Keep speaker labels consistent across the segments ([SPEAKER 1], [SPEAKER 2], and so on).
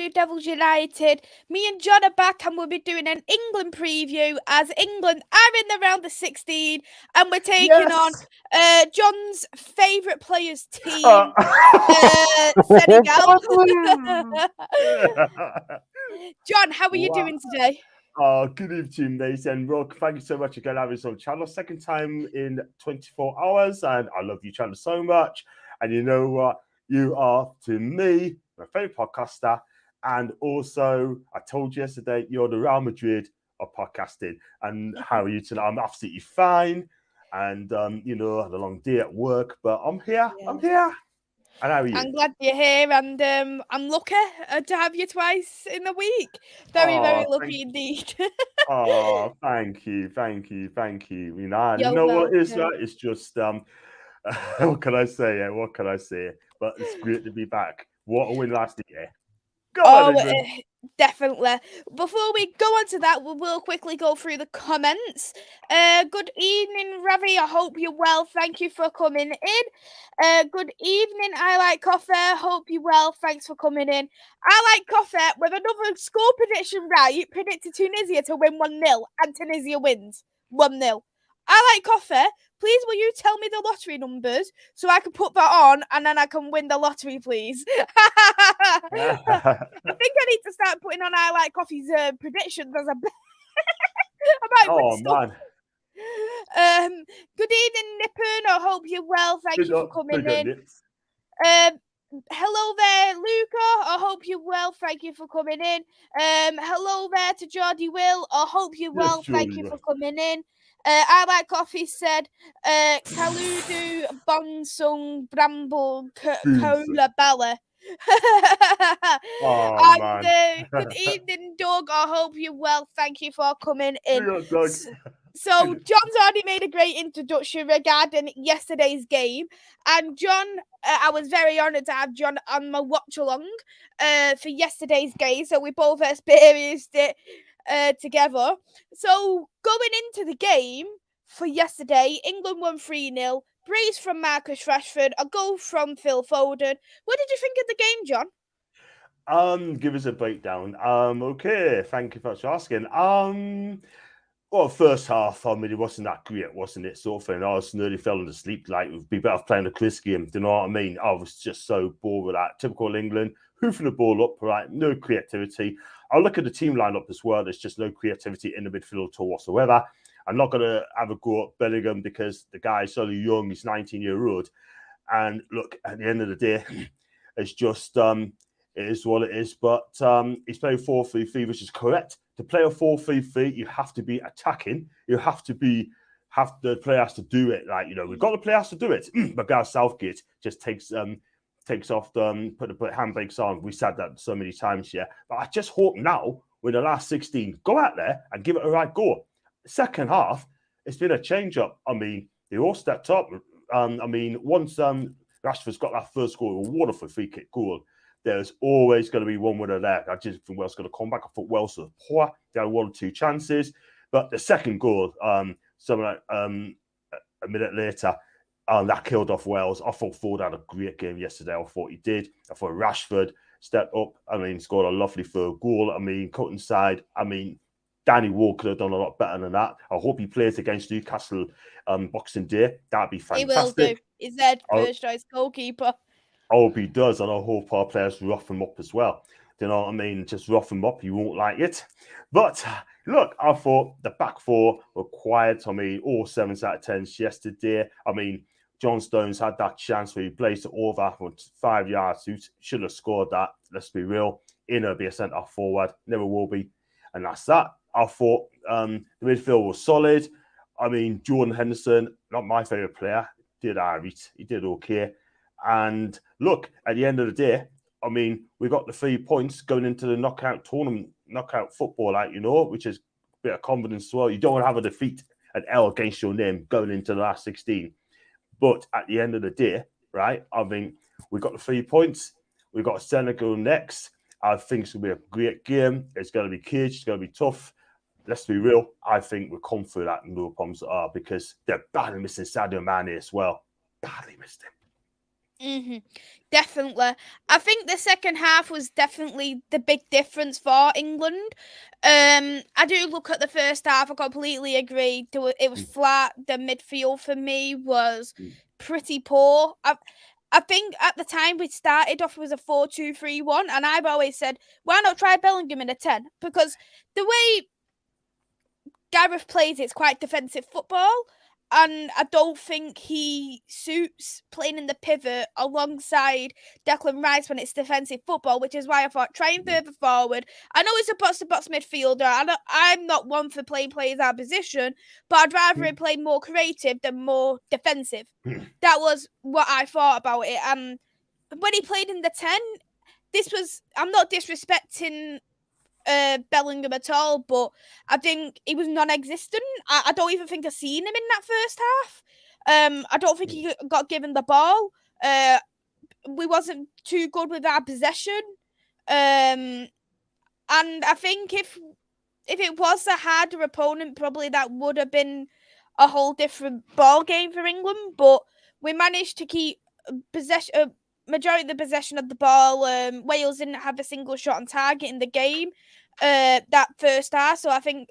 [SPEAKER 1] to Devils United. Me and John are back and we'll be doing an England preview as England are in the round of 16 and we're taking on John's favourite players team, Senegal. John, how are you doing today?
[SPEAKER 2] Good evening, Maisy and Rock. Thank you so much again for having us on the channel. Second time in 24 hours, and I love you channel so much. And you know what? You are, to me, my favourite podcaster. And also, I told you yesterday, you're the Real Madrid of podcasting. And how are you tonight? I'm absolutely fine. And, you know, I had a long day at work, but I'm here. Yes. I'm here. And how are you?
[SPEAKER 1] I'm glad you're here, and I'm lucky to have you twice in a week. Very lucky indeed.
[SPEAKER 2] Thank you. You know what it is, right? It's just what can I say? What can I say? But it's great to be back. What a win last year. Go on,
[SPEAKER 1] definitely. Before we go on to that, we will quickly go through the comments. Good evening, Ravi. I hope you're well. Thank you for coming in. Good evening, I Like Coffee. Hope you're well. Thanks for coming in. I Like Coffee with another score prediction right. Predicted Tunisia to win 1-0 and Tunisia wins 1-0. I Like Coffee. Please, will you tell me the lottery numbers so I can put that on and then I can win the lottery, please? I think I need to start putting on I Like Coffee's predictions as a I might win stuff. Good evening, Nippon. I hope you're well. Thank you for coming in. Hello there, Luca. I hope you're well. Thank you for coming in. Hello there to Geordie Will. I hope you're well. Thank you for coming in. I Like Coffee said, Kaludu, Bonsung, Bramble, Cola Bella. Good evening, Doug. I hope you're well. Thank you for coming in. So John's already made a great introduction regarding yesterday's game, and John, I was very honoured to have John on my watch along for yesterday's game. So we both experienced it together. So going into the game for yesterday, England won 3-0. Brace from Marcus Rashford, a goal from Phil Foden. What did you think of the game,
[SPEAKER 2] John? Give us a breakdown. Okay, thank you for asking. Well, first half, I mean, it wasn't that great, wasn't it? Sort of thing. I was nearly fell asleep. Like, it would be better playing a quiz game. Do you know what I mean? I was just so bored with that. Typical England, hoofing the ball up, right? No creativity. I look at the team lineup as well. There's just no creativity in the midfield at all whatsoever. I'm not going to have a go at Bellingham because the guy's so young. He's 19-year-old. And look, at the end of the day, it's just, it is what it is. But he's playing 4-3-3, which is correct. To play a 4-3-3, you have to be attacking. You have the players to do it. Like, you know, we've got the players to do it. But Gareth Southgate just takes off put the handbrakes on. We said that so many times here. But I just hope now, with the last 16, go out there and give it a right go. Second half, it's been a change-up. I mean, they all stepped up. I mean, once Rashford's got that first goal, a wonderful free-kick goal, there's always going to be one winner there. I just think Wales going to come back. I thought Wales were poor. They had 1 or 2 chances. But the second goal, something like a minute later, that killed off Wales. I thought Ford had a great game yesterday. I thought he did. I thought Rashford stepped up. I mean, scored a lovely third goal. I mean, cut inside. I mean, Danny Ward could have done a lot better than that. I hope he plays against Newcastle Boxing Day. That'd be fantastic.
[SPEAKER 1] He will do. He's their first choice goalkeeper.
[SPEAKER 2] I hope he does, and I hope our players rough him up as well. Do you know what I mean? Just rough him up. You won't like it. But look, I thought the back four were quiet. I mean, all 7s out of 10s yesterday. I mean, John Stones had that chance where he blazed it over for 5 yards. He should have scored that. Let's be real. Inner be a centre forward. Never will be. And that's that. I thought the midfield was solid. I mean, Jordan Henderson, not my favourite player, did all right. He did okay. And look, at the end of the day, I mean, we got the 3 points going into the knockout tournament, knockout football, like, you know, which is a bit of confidence as well. You don't want to have a defeat, an L against your name going into the last 16. But at the end of the day, right, I mean, we got the 3 points. We got Senegal next. I think it's going to be a great game. It's going to be caged. It's going to be tough. Let's be real. I think we'll come through that, no problems at all, because they're badly missing Sadio Mane as well. Badly missed him.
[SPEAKER 1] Definitely. I think the second half was definitely the big difference for England. I do look at the first half, I completely agree. It was flat. The midfield for me was pretty poor. I think at the time we started off with a 4-2-3-1, and I've always said, why not try Bellingham in a 10? Because the way Gareth plays, it's quite defensive football, and I don't think he suits playing in the pivot alongside Declan Rice when it's defensive football, which is why I thought trying further forward. I know it's a box-to-box midfielder. I'm not one for playing players out of position, but I'd rather him play more creative than more defensive. That was what I thought about it. And when he played in the 10, I'm not disrespecting Bellingham at all, but I think he was non-existent. I don't even think I've seen him in that first half. I don't think he got given the ball. We wasn't too good with our possession. And I think if it was a harder opponent, probably that would have been a whole different ball game for England. But we managed to keep majority of the possession of the ball. Wales didn't have a single shot on target in the game that first half. So I think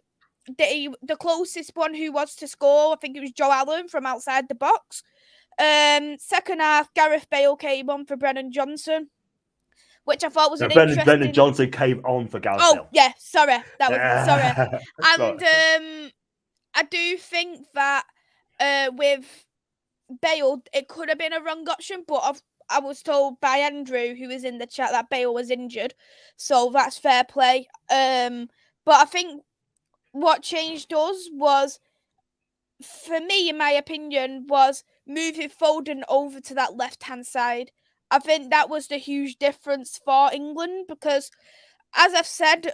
[SPEAKER 1] the closest one who was to score, I think it was Joe Allen from outside the box. Second half, Gareth Bale came on for Brennan Johnson, which I thought was an interesting.
[SPEAKER 2] Brennan Johnson came on for Gareth Bale.
[SPEAKER 1] Oh yeah, sorry, And I do think that with Bale, it could have been a wrong option, but I was told by Andrew, who was in the chat, that Bale was injured, so that's fair play. But I think what changed us was, for me, in my opinion, was moving Foden over to that left-hand side. I think that was the huge difference for England because, as I've said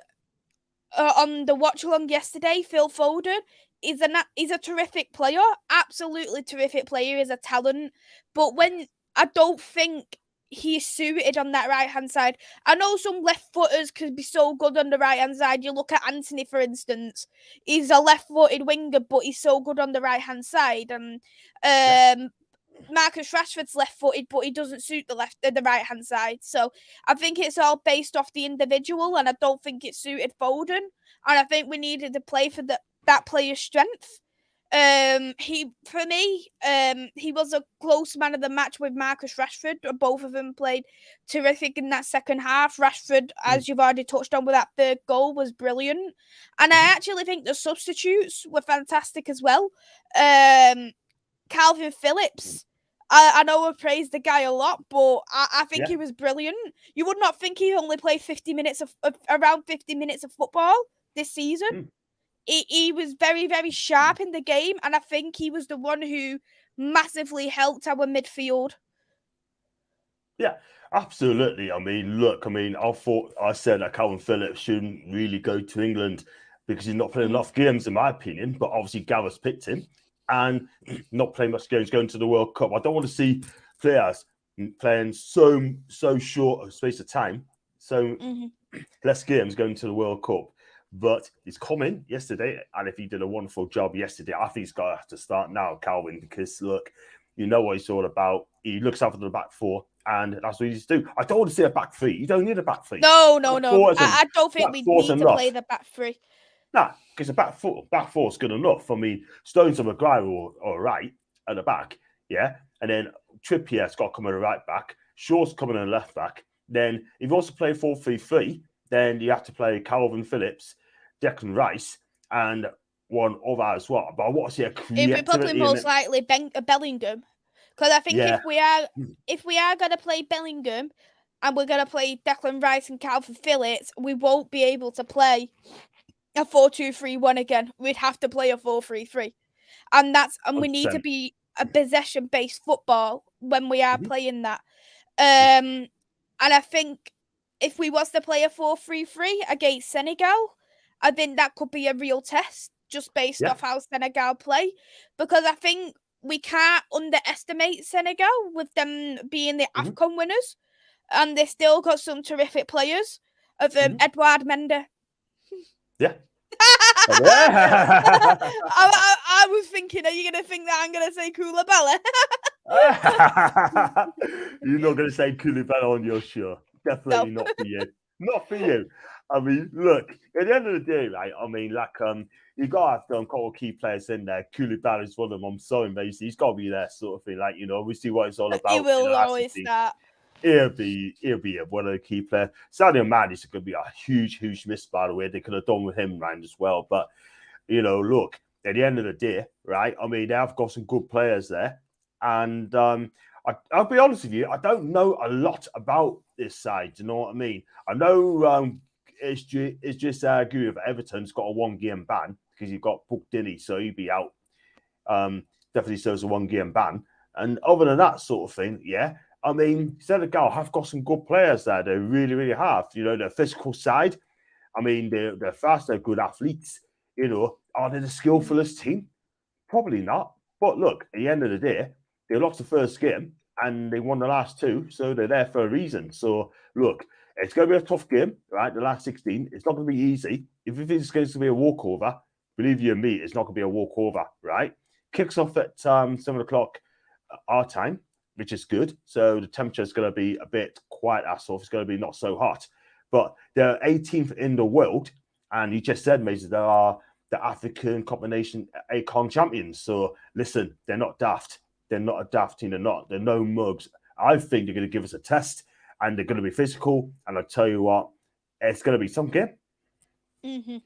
[SPEAKER 1] on the watch-along yesterday, Phil Foden is a terrific player, absolutely terrific player, he's a talent. But when I don't think he's suited on that right-hand side. I know some left-footers could be so good on the right-hand side. You look at Anthony, for instance. He's a left-footed winger, but he's so good on the right-hand side. And Marcus Rashford's left-footed, but he doesn't suit the right-hand side. So I think it's all based off the individual, and I don't think it suited Foden. And I think we needed to play for that player's strength. He was a close man of the match with Marcus Rashford. Both of them played terrific in that second half. Rashford, as you've already touched on with that third goal, was brilliant. And I actually think the substitutes were fantastic as well. Calvin Phillips, I know I've praised the guy a lot, but I think he was brilliant. You would not think he only played around 50 minutes of football this season. He was very, very sharp in the game, and I think he was the one who massively helped our midfield.
[SPEAKER 2] Yeah, absolutely. I said that Calvin Phillips shouldn't really go to England because he's not playing enough games, in my opinion. But obviously, Gareth picked him and not playing much games going to the World Cup. I don't want to see players playing so short a space of time, less games going to the World Cup. But he's coming yesterday, and if he did a wonderful job yesterday, I think he's got to have to start now, Calvin, because look, you know what he's all about. He looks after the back four, and that's what he's do. I don't want to see a back three. You don't need a back three.
[SPEAKER 1] No. I don't think we need to play the back three.
[SPEAKER 2] Nah, because the back four is good enough. I mean, Stones and Maguire are all right at the back, yeah, and then Trippier's got to come at the right back. Shaw's coming at the left back. Then if you also play 4-3-3. Then you have to play Calvin Phillips, Declan Rice, and one other as well. But I want to see a creativity.
[SPEAKER 1] It would probably most likely Bellingham, because I think if we are going to play Bellingham and we're going to play Declan Rice and Calvin Phillips, we won't be able to play a 4-2-3-1 again. We'd have to play a 4-3-3, and we need to be a possession-based football when we are playing that. And I think if we was to play a 4-3-3 against Senegal, I think that could be a real test just based off how Senegal play. Because I think we can't underestimate Senegal with them being the AFCON winners. And they still got some terrific players of Edouard Mendy.
[SPEAKER 2] Yeah.
[SPEAKER 1] I I was thinking, are you going to think that I'm going to say Koulibaly?
[SPEAKER 2] You're not going to say Koulibaly on your show. Definitely
[SPEAKER 1] No.
[SPEAKER 2] not for you. Not for you. I mean, look, at the end of the day, right? I mean, like, you got to have a couple of key players in there. Koulibaly is one of them. I'm sorry, Maisy. He's got to be there, sort of thing. Like, we see what it's all about.
[SPEAKER 1] You will
[SPEAKER 2] That's
[SPEAKER 1] always start.
[SPEAKER 2] He'll be one of the key players. Sadio Mane is going to be a huge miss, by the way. They could have done with him round as well. But, look, at the end of the day, right? I mean, they have got some good players there. And I'll be honest with you, I don't know a lot about this side. Do you know what I mean? I know it's just Guru of Everton's got a 1-game ban because you've got booked in, so he'd be out. Definitely serves a 1-game ban. And other than that sort of thing, yeah. I mean, Senegal have got some good players there. They really, really have. The physical side. I mean, they're fast. They're good athletes. Are they the skillfulest team? Probably not. But look, at the end of the day, they lost the first game and they won the last 2, so they're there for a reason. So look, it's going to be a tough game, right? The last 16. It's not going to be easy. If it's going to be a walkover, believe you me, it's not going to be a walkover, right? Kicks off at 7 o'clock our time, which is good. So the temperature is going to be a bit quiet as off. It's going to be not so hot. But they're 18th in the world. And you just said, Maisy, there are the African combination AFCON Champions. So listen, they're not daft. They're not a daft team. They're no mugs. I think they're going to give us a test and they're going to be physical. And I'll tell you what, it's going to be some game.
[SPEAKER 1] Mm-hmm.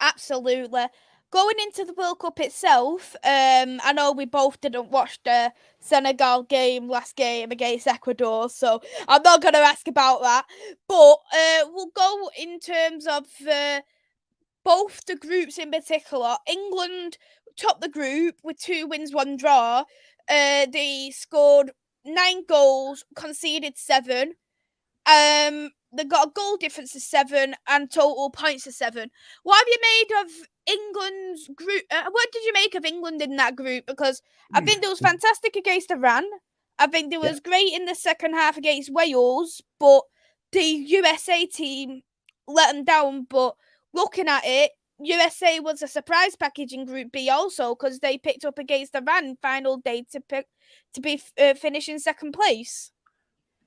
[SPEAKER 1] Absolutely. Going into the World Cup itself, I know we both didn't watch the Senegal last game against Ecuador, so I'm not going to ask about that. But we'll go in terms of both the groups in particular. England topped the group with 2 wins, 1 draw. They scored 9 goals, conceded 7. They got a goal difference of 7 and total points of 7. What have you made of England's group? What did you make of England in that group? Because I think they was fantastic against Iran. I think they was great in the second half against Wales, but the USA team let them down. But looking at it, USA was a surprise package in Group B also because they picked up against Iran final day to be finishing second place.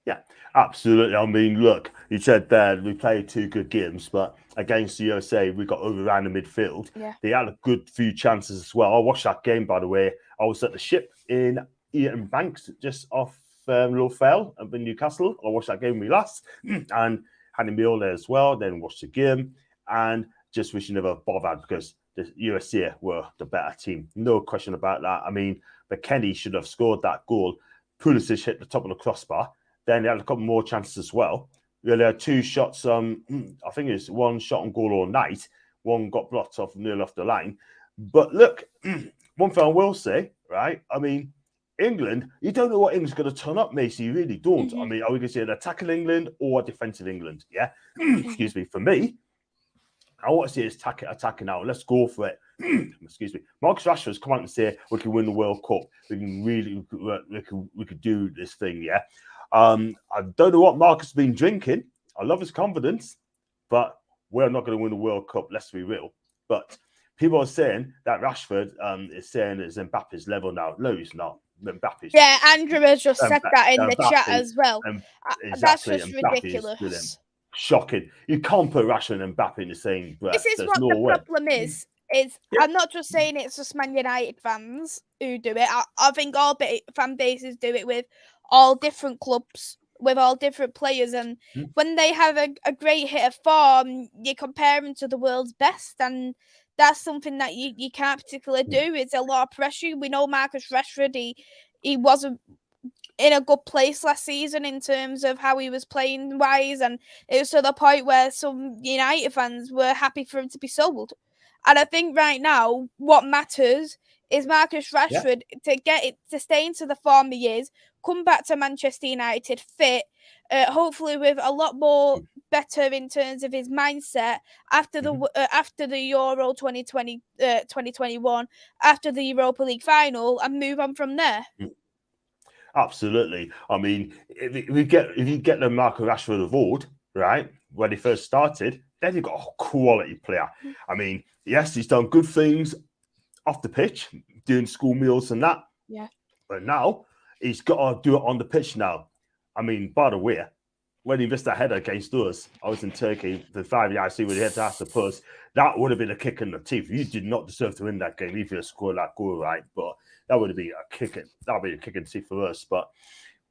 [SPEAKER 2] Yeah, absolutely. I mean, look, you said there we played 2 good games, but against the USA, we got overran the midfield.
[SPEAKER 1] Yeah.
[SPEAKER 2] They had a good few chances as well. I watched that game, by the way. I was at the ship in Eaton Banks, just off Low Fell up in Newcastle. I watched that game we lost and had a meal there as well. Then watched the game and just wish you never bothered because the USA were the better team. No question about that. I mean, McKennie should have scored that goal. Pulisic hit the top of the crossbar. Then they had a couple more chances as well. They had 2 shots. I think it's 1 shot on goal all night. 1 got blocked off nearly off the line. But look, one thing I will say, right? I mean, England, you don't know what England's going to turn up, Maisy. You really don't.
[SPEAKER 1] Mm-hmm.
[SPEAKER 2] I mean, are we going to see an attacking England or a defensive England? Yeah. Excuse me. For me, I want to see us attacking out. Let's go for it. Excuse me. Marcus Rashford's come out and say we can win the World Cup. We can really, we could do this thing. Yeah. I don't know what Marcus has been drinking. I love his confidence, but we're not going to win the World Cup, lest we will. But people are saying that Rashford is saying it's Mbappe's level now. No, he's not. Mbappe's.
[SPEAKER 1] Yeah, Andrew has just said that in the chat as well.
[SPEAKER 2] Exactly.
[SPEAKER 1] That's just ridiculous.
[SPEAKER 2] Shocking. You can't put Rashford and Mbappe in the same breath.
[SPEAKER 1] This is
[SPEAKER 2] There's
[SPEAKER 1] what
[SPEAKER 2] no
[SPEAKER 1] the
[SPEAKER 2] way.
[SPEAKER 1] problem is. I'm not just saying it's just Man United fans who do it. I think all fan bases do it with all different clubs, with all different players. And when they have a great hit of form, you compare them to the world's best. And that's something that you can't particularly do. It's a lot of pressure. We know Marcus Rashford, he wasn't in a good place last season in terms of how he was playing wise, and it was to the point where some United fans were happy for him to be sold. And I think right now what matters is Marcus Rashford to stay into the form he is, come back to Manchester United fit, hopefully with a lot more better in terms of his mindset after the Euro 2020 2021, after the Europa League final, and move on from there.
[SPEAKER 2] Absolutely. I mean, if you get the Marcus Rashford of old, right, when he first started, then you've got a quality player. I mean, yes, he's done good things off the pitch, doing school meals and that.
[SPEAKER 1] Yeah.
[SPEAKER 2] But now he's got to do it on the pitch now. I mean, by the way, when he missed that header against us, I was in Turkey, the 5 see where he had to ask the post. That would have been a kick in the teeth. You did not deserve to win that game if you scored that goal, right? But that would have been a kick in. That would be a kick in the teeth for us. But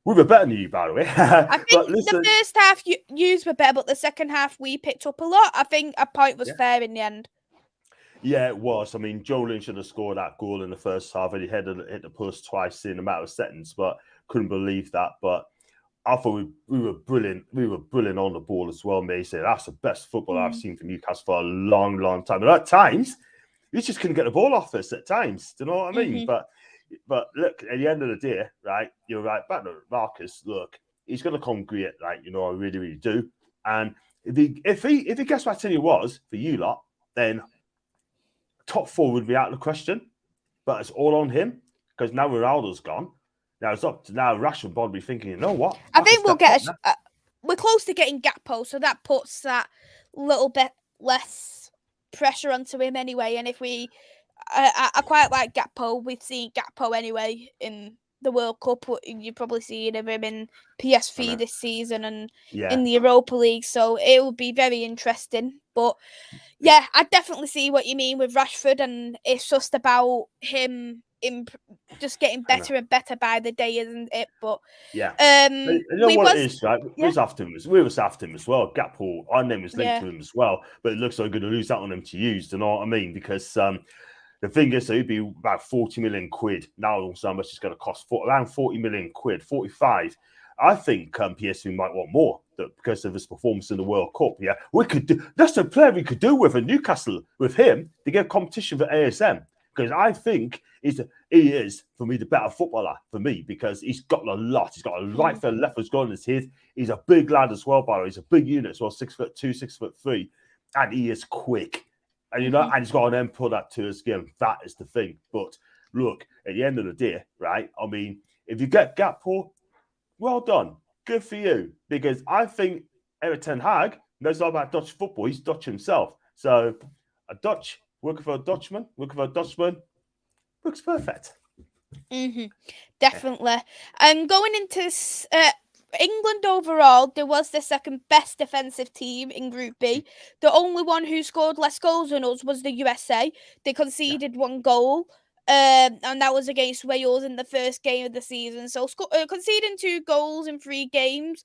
[SPEAKER 2] we were better than you, by the way.
[SPEAKER 1] I think the first half yous were better, but the second half we picked up a lot. I think a point was fair in the end.
[SPEAKER 2] Yeah, it was. I mean, Joe Lynch should have scored that goal in the first half, and he hit the post twice in a matter of seconds, but couldn't believe that. But I thought we were brilliant. We were brilliant on the ball as well, Maisy. That's the best football I've seen from Newcastle for a long, long time. And at times, you just couldn't get the ball off us at times. Do you know what I mean? But look, at the end of the day, right, you're right. Back to Marcus, look, he's going to come great, right? You know, I really, really do. And if he gets back to he was for you lot, then top four would be out of the question. But it's all on him because now Ronaldo's gone. Now it's up to Rashford will be thinking, you know what?
[SPEAKER 1] I think we'll get we're close to getting Gakpo, so that puts that little bit less pressure onto him anyway. And if I quite like Gakpo. We've seen Gakpo anyway in the World Cup. You've probably seen him in PSV this season and in the Europa League. So it will be very interesting. But yeah, I definitely see what you mean with Rashford, and it's just about him just getting better and better by the day, isn't it? But
[SPEAKER 2] you know what it is, right? We was after him as well. Gakpo, our name was linked to him as well, but it looks like we're going to lose out on him to use. Do you know what I mean? Because the thing is, it'd be about 40 million quid. Now, also, how much it's going to cost? Around 40 million quid, 45. I think PSV might want more because of his performance in the World Cup. Yeah, we could do. That's a player we could do with a Newcastle with him to get competition for ASM. Because I think he is for me the better footballer for me because he's got a lot. He's got a right foot, left foot going in his head. He's a big lad as well, by the way. He's a big unit as well, 6'2", 6'3", and he is quick. And you know, and he's got an input that to his game. That is the thing. But look, at the end of the day, right? I mean, if you get Gakpo, well done, good for you. Because I think Erik ten Hag knows all about Dutch football. He's Dutch himself, so a Dutch. Working for a Dutchman, looks perfect.
[SPEAKER 1] Definitely. And going into England overall, there was the second best defensive team in Group B. The only one who scored less goals than us was the USA. They conceded 1 goal, and that was against Wales in the first game of the season. So conceding 2 goals in 3 games.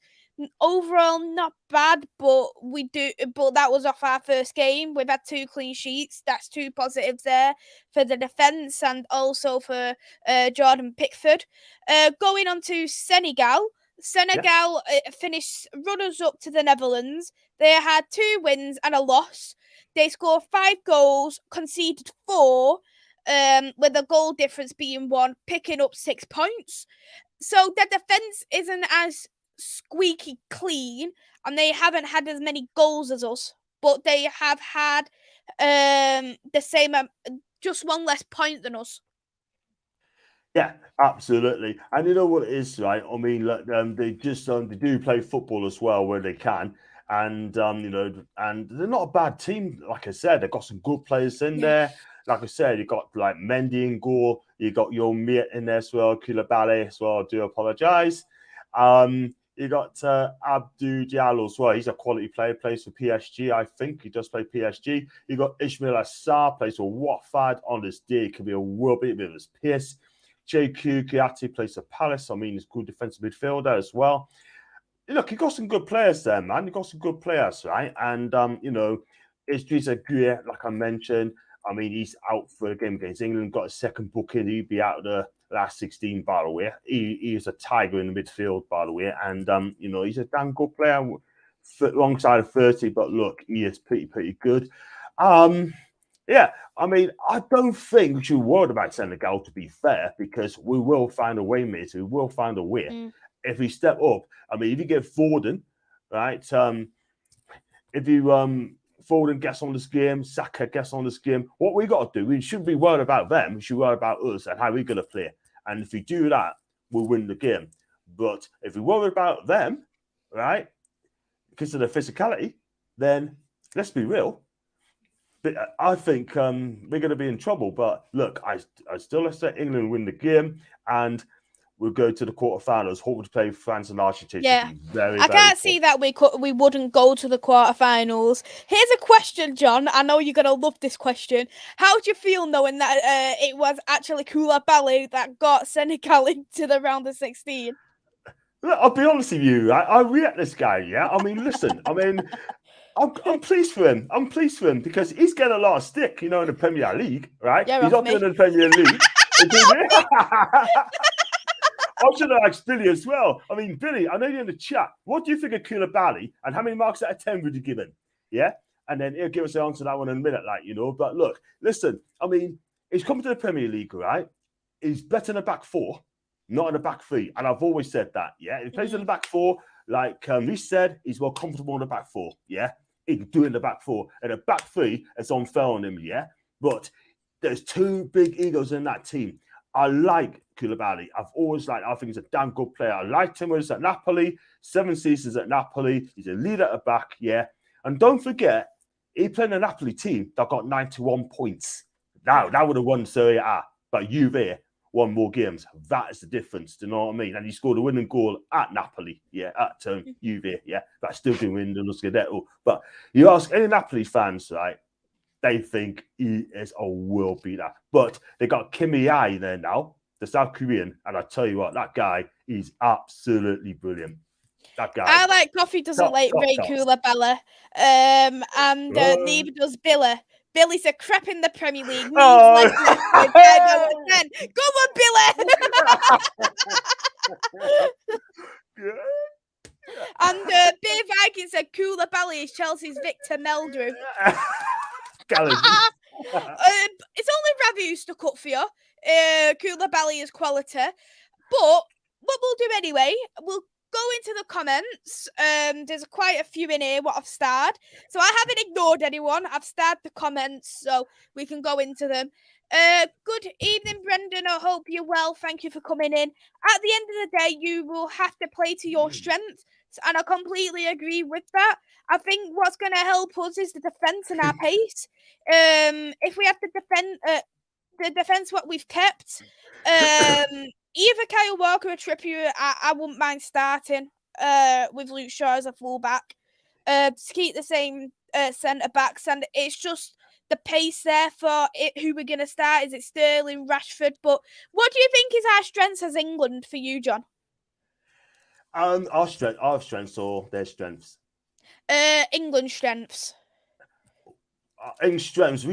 [SPEAKER 1] Overall, not bad, but that was off our first game. We've had 2 clean sheets. That's 2 positives there for the defence and also for Jordan Pickford. Going on to Senegal. Senegal finished runners-up to the Netherlands. They had 2 wins and a loss. They scored 5 goals, conceded 4, with the goal difference being 1, picking up 6 points. So the defence isn't as squeaky clean, and they haven't had as many goals as us, but they have had the same, just 1 less point than us.
[SPEAKER 2] Yeah, absolutely. And you know what it is, right? I mean, look, they do play football as well where they can, and you know, and they're not a bad team. Like I said, they've got some good players in there. Like I said, you got like Mendy in goal. You got your mate in there as well, Koulibaly as well. I do apologise. You got Abdou Diallo as well. He's a quality player, plays for PSG, I think. He does play PSG. You got Ismail Assar, plays for Watford on this day. It could be a world beat with his pace. JQ Kiati plays for Palace. I mean, he's a good defensive midfielder as well. Look, you got some good players there, man. You got some good players, right? And, you know, Idrissa Gueye, like I mentioned, I mean, he's out for a game against England, got a second booking. He'd be out of the last 16, by the way. He is a tiger in the midfield, by the way. And, you know, he's a damn good player alongside of 30. But look, he is pretty good. Yeah, I mean, I don't think we should worry about Senegal, to be fair, because we will find a way, mate. We will find a way. If we step up, I mean, if you get Foden, right? If you Foden gets on this game, Saka gets on this game, what we got to do, we shouldn't be worried about them. We should worry about us and how we're going to play. And if we do that, we'll win the game. But if we worry about them, right, because of their physicality, then let's be real. But I think we're going to be in trouble. But look, I still expect England win the game, and we'll go to the quarterfinals. Hoping to play France and Argentina. Should
[SPEAKER 1] Yeah,
[SPEAKER 2] be very,
[SPEAKER 1] I
[SPEAKER 2] very
[SPEAKER 1] can't
[SPEAKER 2] tough.
[SPEAKER 1] see that we wouldn't go to the quarterfinals. Here's a question, John. I know you're gonna love this question. How do you feel knowing that it was actually Koulibaly that got Senegal into the round of 16?
[SPEAKER 2] Look, I'll be honest with you. I react this guy. Yeah, I mean, listen. I mean, I'm pleased for him. I'm pleased for him because he's getting a lot of stick, in the Premier League, right?
[SPEAKER 1] You're
[SPEAKER 2] He's
[SPEAKER 1] off
[SPEAKER 2] not
[SPEAKER 1] me.
[SPEAKER 2] doing it in the Premier League. I should have asked Billy as well. I mean, Billy, I know you're in the chat. What do you think of Koulibaly and how many marks out of 10 would you give him? Yeah? And then he'll give us the answer to that one in a minute, But look, listen, I mean, he's coming to the Premier League, right? He's better in the back four, not in the back three. And I've always said that, yeah? If he plays in the back four, like Reece said, he's more comfortable in the back four, yeah? He can do it in the back four. And the back three, it's unfair on him, yeah? But there's two big egos in that team. I like Koulibaly. I've always liked. I think he's a damn good player. I liked him when he was at Napoli. 7 seasons at Napoli. He's a leader at the back, yeah. And don't forget, he played in a Napoli team that got 91 points. Now, that would have won Serie A, but Juve won more games. That is the difference. Do you know what I mean? And he scored a winning goal at Napoli, yeah, at Juve, yeah. But still didn't win the Scudetto. But you ask any Napoli fans, right? They think he is a world beater. But they got Kim Ai there now, the South Korean, and I tell you what, that guy is absolutely brilliant. That guy.
[SPEAKER 1] I like Coffee doesn't rate Koulibaly, and neither does Billy. Billy's a crap in the Premier League. Needs less with 10 out of 10. Go on, Billy! And Beer Viking said Koulibaly is Chelsea's Victor Meldrew. It's only Ravi who stuck up for you. Koulibaly is quality. But what we'll do anyway, we'll go into the comments. There's quite a few in here what I've starred. So I haven't ignored anyone. I've starred the comments, so we can go into them. Good evening, Brendan. I hope you're well. Thank you for coming in. At the end of the day, you will have to play to your strengths, and I completely agree with that. I think what's going to help us is the defence and our pace. If we have to defend the defence, what we've kept, either Kyle Walker or Trippier, I wouldn't mind starting with Luke Shaw as a fullback to keep the same centre backs, and it's just the pace there for it. Who we're going to start? Is it Sterling, Rashford? But what do you think is our strengths as England for you, John?
[SPEAKER 2] Our strengths or their strengths?
[SPEAKER 1] England strengths.
[SPEAKER 2] In strengths,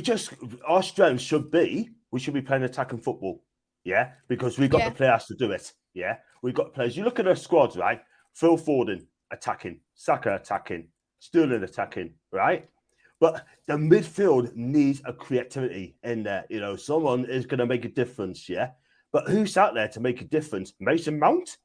[SPEAKER 2] our strengths should be we should be playing attacking football, yeah, because we've got the players to do it, yeah. We've got players. You look at our squads, right? Phil Foden attacking, Saka attacking, Sterling attacking, right? But the midfield needs a creativity in there. Someone is going to make a difference, yeah. But who's out there to make a difference? Mason Mount?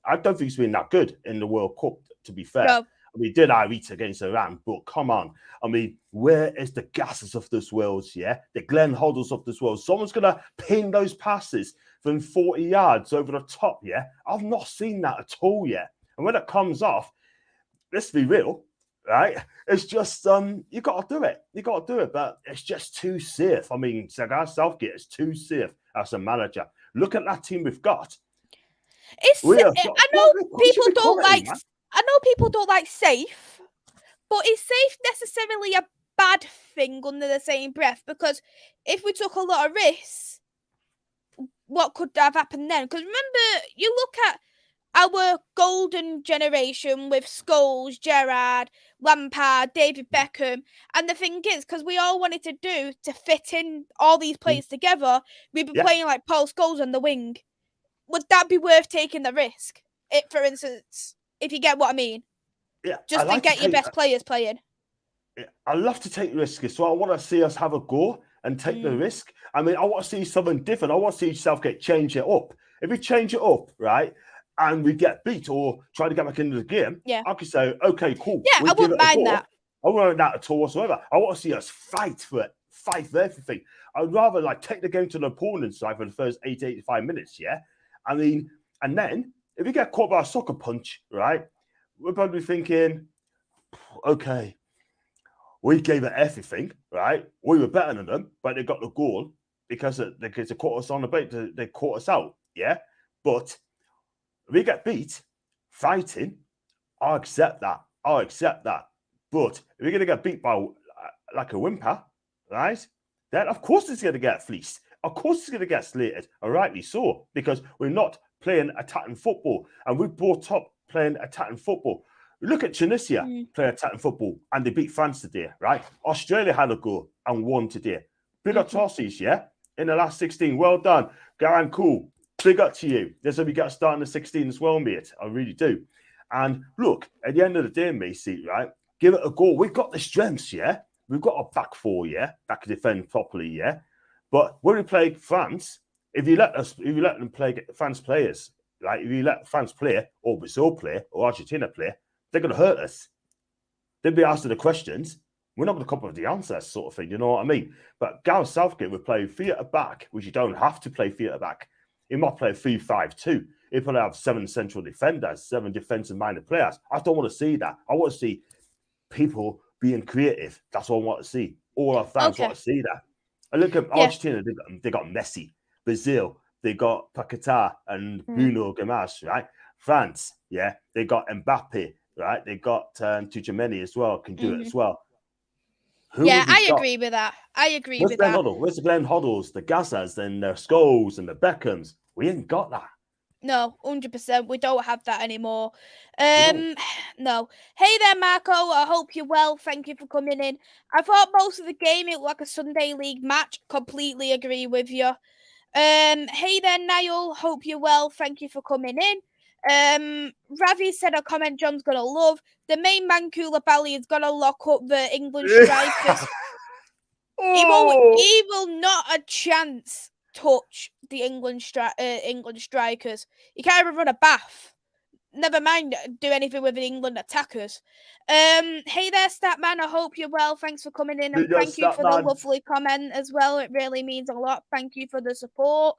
[SPEAKER 2] I don't think he's been that good in the World Cup, to be fair.
[SPEAKER 1] No.
[SPEAKER 2] I mean, did I eat against Iran? But come on. I mean, where is the gases of this world, yeah? The Glenn Hoddles of this world. Someone's going to pin those passes from 40 yards over the top, yeah? I've not seen that at all yet. And when it comes off, let's be real, right? It's just, you got to do it. You got to do it, but it's just too safe. I mean, Southgate is too safe as a manager. Look at that team we've got.
[SPEAKER 1] I know people don't like safe, but is safe necessarily a bad thing under the same breath? Because if we took a lot of risks, what could have happened then? Because remember, you look at our golden generation with Scholes, Gerrard, Lampard, David Beckham, and the thing is, because we all wanted to fit in all these players together, we'd be playing like Paul Scholes on the wing. Would that be worth taking the risk? For instance, if you get what I mean.
[SPEAKER 2] Yeah.
[SPEAKER 1] Just to get your best players playing.
[SPEAKER 2] Yeah, I love to take risks. So I want to see us have a go and take the risk. I mean, I want to see something different. I want to see Southgate change it up. If we change it up, right, and we get beat or try to get back into the game, I could say, okay, cool.
[SPEAKER 1] Yeah, I wouldn't mind that.
[SPEAKER 2] I wouldn't mind that at all whatsoever. I want to see us fight for it, fight for everything. I'd rather take the game to the opponent's side for the first 80, 85 minutes, yeah? I mean, and then if you get caught by a sucker punch, right, we're probably thinking, okay, We gave it everything, right? We were better than them, but they got the goal because they caught us on the bait. They caught us out, yeah. But we get beat fighting. I accept that. I accept that. But if we're gonna get beat by like a whimper, right? Then of course it's gonna get fleeced. Of course it's gonna get slated, and rightly so, because we're not playing attacking football, and we brought up playing attacking football. Look at Tunisia play attacking football, and they beat France today, right? Australia had a go and won today. Big up Tossies, yeah? In the last 16. Well done. Garan, cool. Big up to you. There's we got to start in the 16 as well, mate. I really do. And look, at the end of the day, Maisy, right? Give it a go. We've got the strengths, yeah? We've got a back four, yeah? That can defend properly, yeah? But when we play France, if you let them play France players, like if you let France play, or Brazil play, or Argentina play, they're going to hurt us. They'll be asking the questions. We're not going to come up with the answers, sort of thing. You know what I mean? But Gareth Southgate would play theatre back, which you don't have to play theatre back. He might play 3-5-2. He'll probably have 7 central defenders, 7 defensive-minded players. I don't want to see that. I want to see people being creative. That's what I want to see. All our fans want to see that. And look at Argentina. They got Messi. Brazil, they got Paquetá and Bruno Gomes, right? France, yeah, they got Mbappe, right? They got Tchouaméni as well, can do it as well.
[SPEAKER 1] I agree with that. I agree with that.
[SPEAKER 2] Where's the Glenn Hoddles, the Gazzas, and the Scholes and the Beckhams? We ain't got that.
[SPEAKER 1] No, 100%. We don't have that anymore. No. Hey there, Marco. I hope you're well. Thank you for coming in. I thought most of the game it looked like a Sunday League match. Completely agree with you. Hey there, Niall. Hope you're well. Thank you for coming in. Ravi said a comment John's gonna love. The main man Koulibaly is gonna lock up the England strikers. He will not a chance touch the England strikers. He can't even run a bath. Never mind do anything with the England attackers. Hey there, Statman. I hope you're well. Thanks for coming in, and thank you for the lovely comment as well. It really means a lot. Thank you for the support.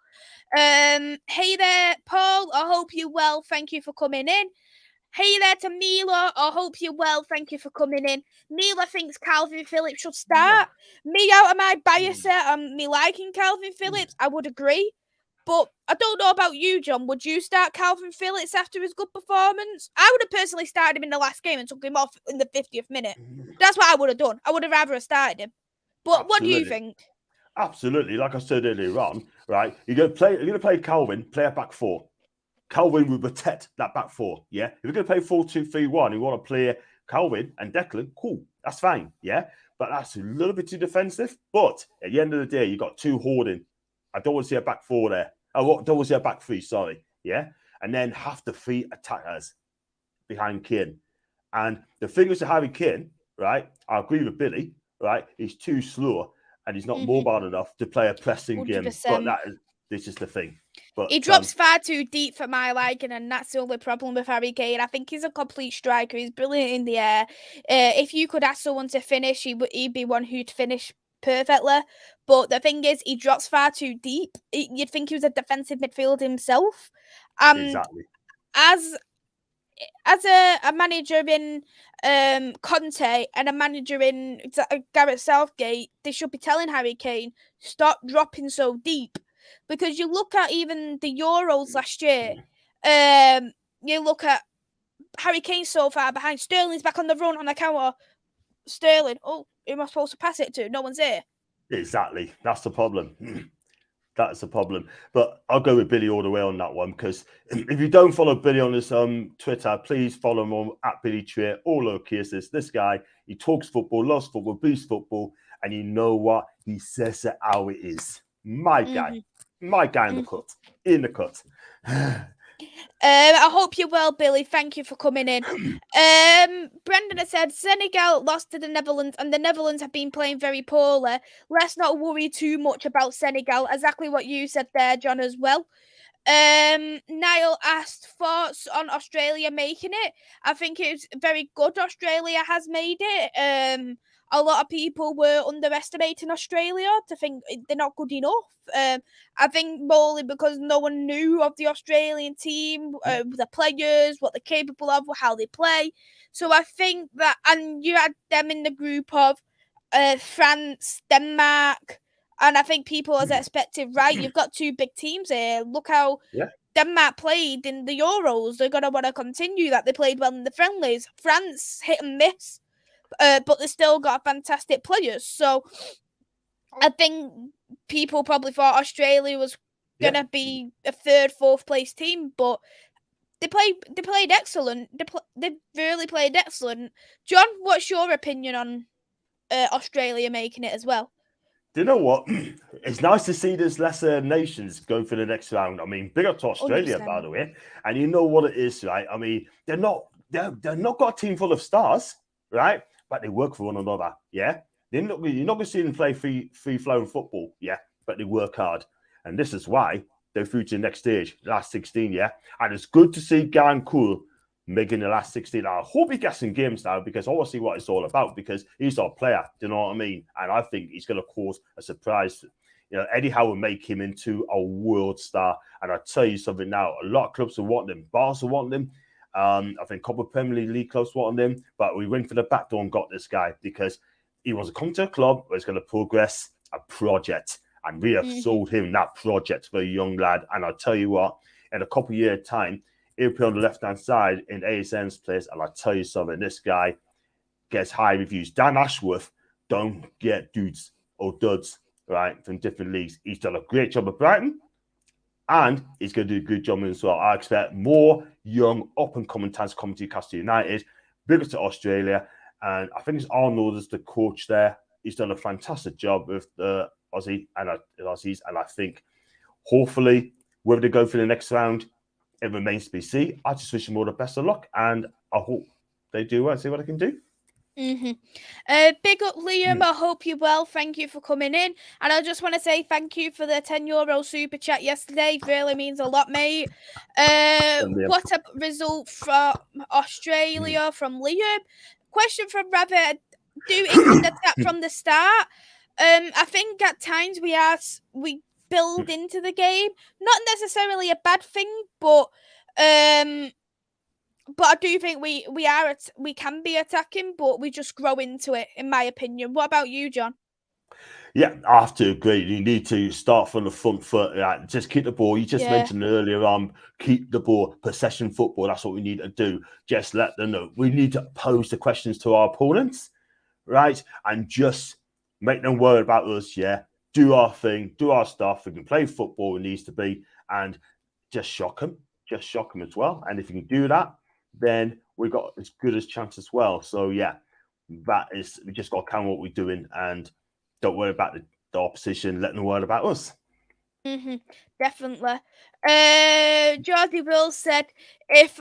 [SPEAKER 1] Hey there, Paul. I hope you're well. Thank you for coming in. Hey there to Mila. I hope you're well. Thank you for coming in. Mila thinks Calvin Phillips should start. Me out of my bias me liking Calvin Phillips, I would agree. But I don't know about you, John. Would you start Calvin Phillips after his good performance? I would have personally started him in the last game and took him off in the 50th minute. That's what I would have done. I would have rather started him. But Absolutely. What do you think?
[SPEAKER 2] Absolutely. Like I said earlier on, right? You're gonna play Calvin, play a back four. Calvin will protect that back four, yeah? If you're going to play 4-2-3-1, you want to play Calvin and Declan, cool, that's fine, yeah? But that's a little bit too defensive. But at the end of the day, you got 2 holding. I don't want to see a back four there. I don't want to see a back 3, sorry, yeah? And then have the 3 attackers behind Kane. And the thing is to Harry Kane, right? I agree with Billy, right? He's too slow and he's not mobile enough to play a pressing 100%. Game. But this is the thing. But,
[SPEAKER 1] he drops far too deep for my liking, and that's the only problem with Harry Kane. I think he's a complete striker. He's brilliant in the air. If you could ask someone to finish, he'd be one who'd finish perfectly. But the thing is, he drops far too deep. You'd think he was a defensive midfielder himself.
[SPEAKER 2] Exactly.
[SPEAKER 1] As a manager in Conte and a manager in Gareth Southgate, they should be telling Harry Kane, stop dropping so deep. Because you look at even the Euros last year, you look at Harry Kane so far behind. Sterling's back on the run on the counter. Sterling, who am I supposed to pass it to? No one's here.
[SPEAKER 2] Exactly. That's the problem. That's the problem. But I'll go with Billy all the way on that one, because if you don't follow Billy on his Twitter, please follow him on @BillyTree, all lowercase. This guy, he talks football, loves football, boosts football, and you know what? He says it how it is. My guy in the cut.
[SPEAKER 1] I hope you're well, Billy. Thank you for coming in. Brendan has said Senegal lost to the Netherlands, and the Netherlands have been playing very poorly. Let's not worry too much about Senegal. Exactly what you said there, John, as well. Niall asked thoughts on Australia making it. I think it's very good Australia has made it. A lot of people were underestimating Australia to think they're not good enough. I think mostly because no one knew of the Australian team, the players, what they're capable of, how they play. So I think that, and you had them in the group of France, Denmark, and I think people has expected, right, you've got two big teams here. Look how Denmark played in the Euros. They're going to want to continue that. They played well in the friendlies. France hit and miss, but they still got fantastic players. So I think people probably thought Australia was going to be a third, fourth place team, but they played excellent. They really played excellent. John, what's your opinion on Australia making it as well?
[SPEAKER 2] Do you know what? It's nice to see these lesser nations go for the next round. I mean, big up to Australia,
[SPEAKER 1] 100%.
[SPEAKER 2] by the way. And you know what it is, right? I mean, they're not got a team full of stars, right? But they work for one another. Yeah, you're not going to see them play free flowing football. Yeah, but they work hard, and this is why they're through to the next stage, last 16. Yeah, and it's good to see Gan Cool making the last 16. I hope he gets some games now because I want to see what it's all about because he's our player. Do you know what I mean? And I think he's going to cause a surprise. You know, Eddie Howe will make him into a world star. And I tell you something now, a lot of clubs will want him. Bars will want him. I think a couple of Premier League clubs want him. But we went for the back door and got this guy because he was a come to a club where he's going to progress a project. And we have sold him that project for a young lad. And I'll tell you what, in a couple of years' time, he'll play on the left-hand side in ASN's place, and I'll tell you something, this guy gets high reviews. Dan Ashworth don't get dudes or duds, right, from different leagues. He's done a great job at Brighton, and he's going to do a good job as well. I expect more young, up-and-coming talents coming to Newcastle United, bigger to Australia, and I think it's Arnold as the coach there. He's done a fantastic job with the Aussies, and I think, hopefully, whether they go for the next round, it remains to be seen. I just wish them all the best of luck, and I hope they do well. See what I can do.
[SPEAKER 1] Big up, Liam. I hope you're well. Thank you for coming in, and I just want to say thank you for the €10 super chat yesterday. It really means a lot, mate. What a result from Australia from Liam. Question from Rabbit: do England attack from the start? I think at times we build into the game. Not necessarily a bad thing, but I do think we can be attacking, but we just grow into it, in my opinion. What about you, John?
[SPEAKER 2] Yeah, I have to agree. You need to start from the front foot. Just keep the ball. You just mentioned earlier keep the ball, possession football. That's what we need to do. Just let them know. We need to pose the questions to our opponents, right? And just make them worry about us, do our thing, do our stuff. We can play football, it needs to be, and just shock them. Just shock them as well. And if you can do that, then we got as good as chance as well. So, we just got to count what we're doing and don't worry about the opposition, let them worry about us.
[SPEAKER 1] Definitely. Geordie Will said if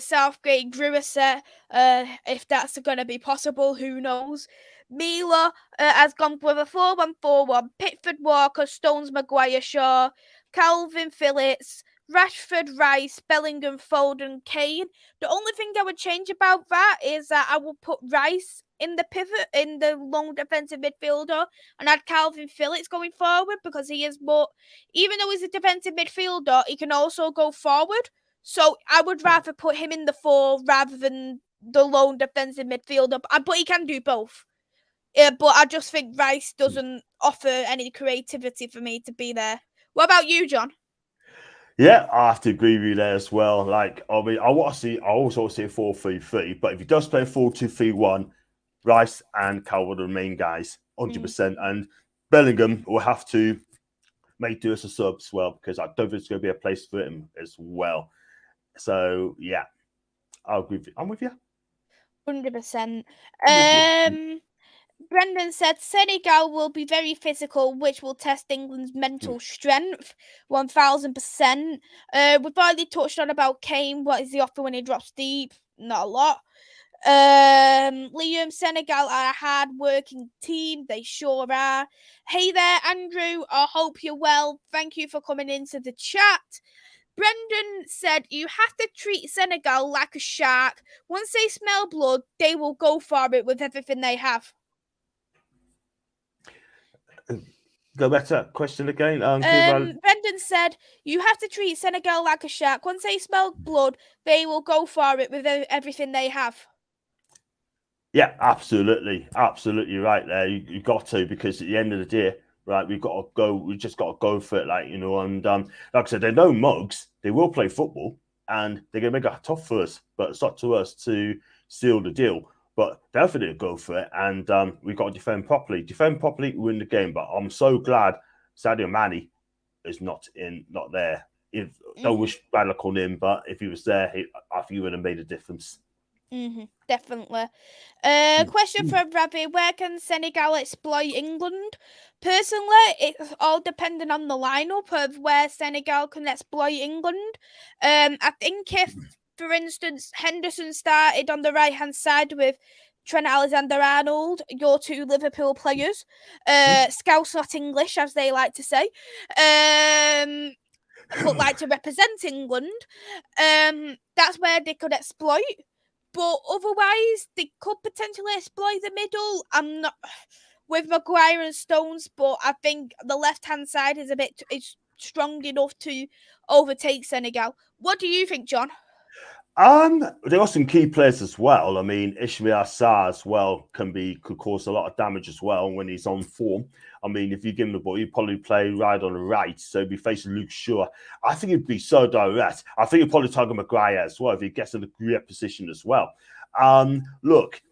[SPEAKER 1] Southgate grew a set, if that's going to be possible, who knows? Mila has gone with a 4-1-4-1. Pickford, Walker, Stones, Maguire, Shaw, Calvin Phillips, Rashford, Rice, Bellingham, Foden, Kane. The only thing I would change about that is that I will put Rice in the pivot, in the long defensive midfielder, and add Calvin Phillips going forward because he is more, even though he's a defensive midfielder, he can also go forward. So I would rather put him in the 4 rather than the lone defensive midfielder, but he can do both. But I just think Rice doesn't offer any creativity for me to be there. What about you, John?
[SPEAKER 2] Yeah, I have to agree with you there as well. Like, I mean, I always want to see a 4-3-3, but if he does play 4-2-3-1, Rice and Calvin are the main guys, 100%. And Bellingham will have to make do as a sub as well, because I don't think there's going to be a place for him as well. So, yeah, I'll agree with you. I'm with you.
[SPEAKER 1] 100%. Brendan said Senegal will be very physical, which will test England's mental strength, 1000%. We've already touched on about Kane. What is the offer when he drops deep? Not a lot. Liam, Senegal are a hard-working team. They sure are. Hey there, Andrew. I hope you're well. Thank you for coming into the chat. Brendan said you have to treat Senegal like a shark. Once they smell blood, they will go for it with everything they have.
[SPEAKER 2] Go back to that question again.
[SPEAKER 1] Brendan said you have to treat Senegal like a shark. Once they smell blood, they will go for it with everything they have.
[SPEAKER 2] Yeah, absolutely, absolutely right there. You got to, because at the end of the day, right, we've got to go. We just got to go for it, like, and like I said, they're no mugs. They will play football, and they're gonna make it tough for us. But it's up to us to seal the deal. But definitely go for it, and we've got to defend properly. Defend properly, win the game. But I'm so glad Sadio Mane is not there. If don't wish bad luck on him, but if he was there, I think he would have made a difference.
[SPEAKER 1] Definitely. Question from Ravi: where can Senegal exploit England? Personally, it's all dependent on the lineup of where Senegal can exploit England. I think if, for instance, Henderson started on the right hand side with Trent Alexander-Arnold, your two Liverpool players, Scouse not English, as they like to say, but like to represent England, that's where they could exploit. But otherwise, they could potentially exploit the middle. I'm not with Maguire and Stones, but I think the left-hand side is is strong enough to overtake Senegal. What do you think, John?
[SPEAKER 2] There are some key players as well. I mean, Ishmael Sarr as well could cause a lot of damage as well when he's on form. I mean, if you give him the ball, he'd probably play right on the right, so he'd be facing Luke Shaw. I think he'd be so direct. I think he'd probably target Maguire as well if he gets in a great position as well. Look,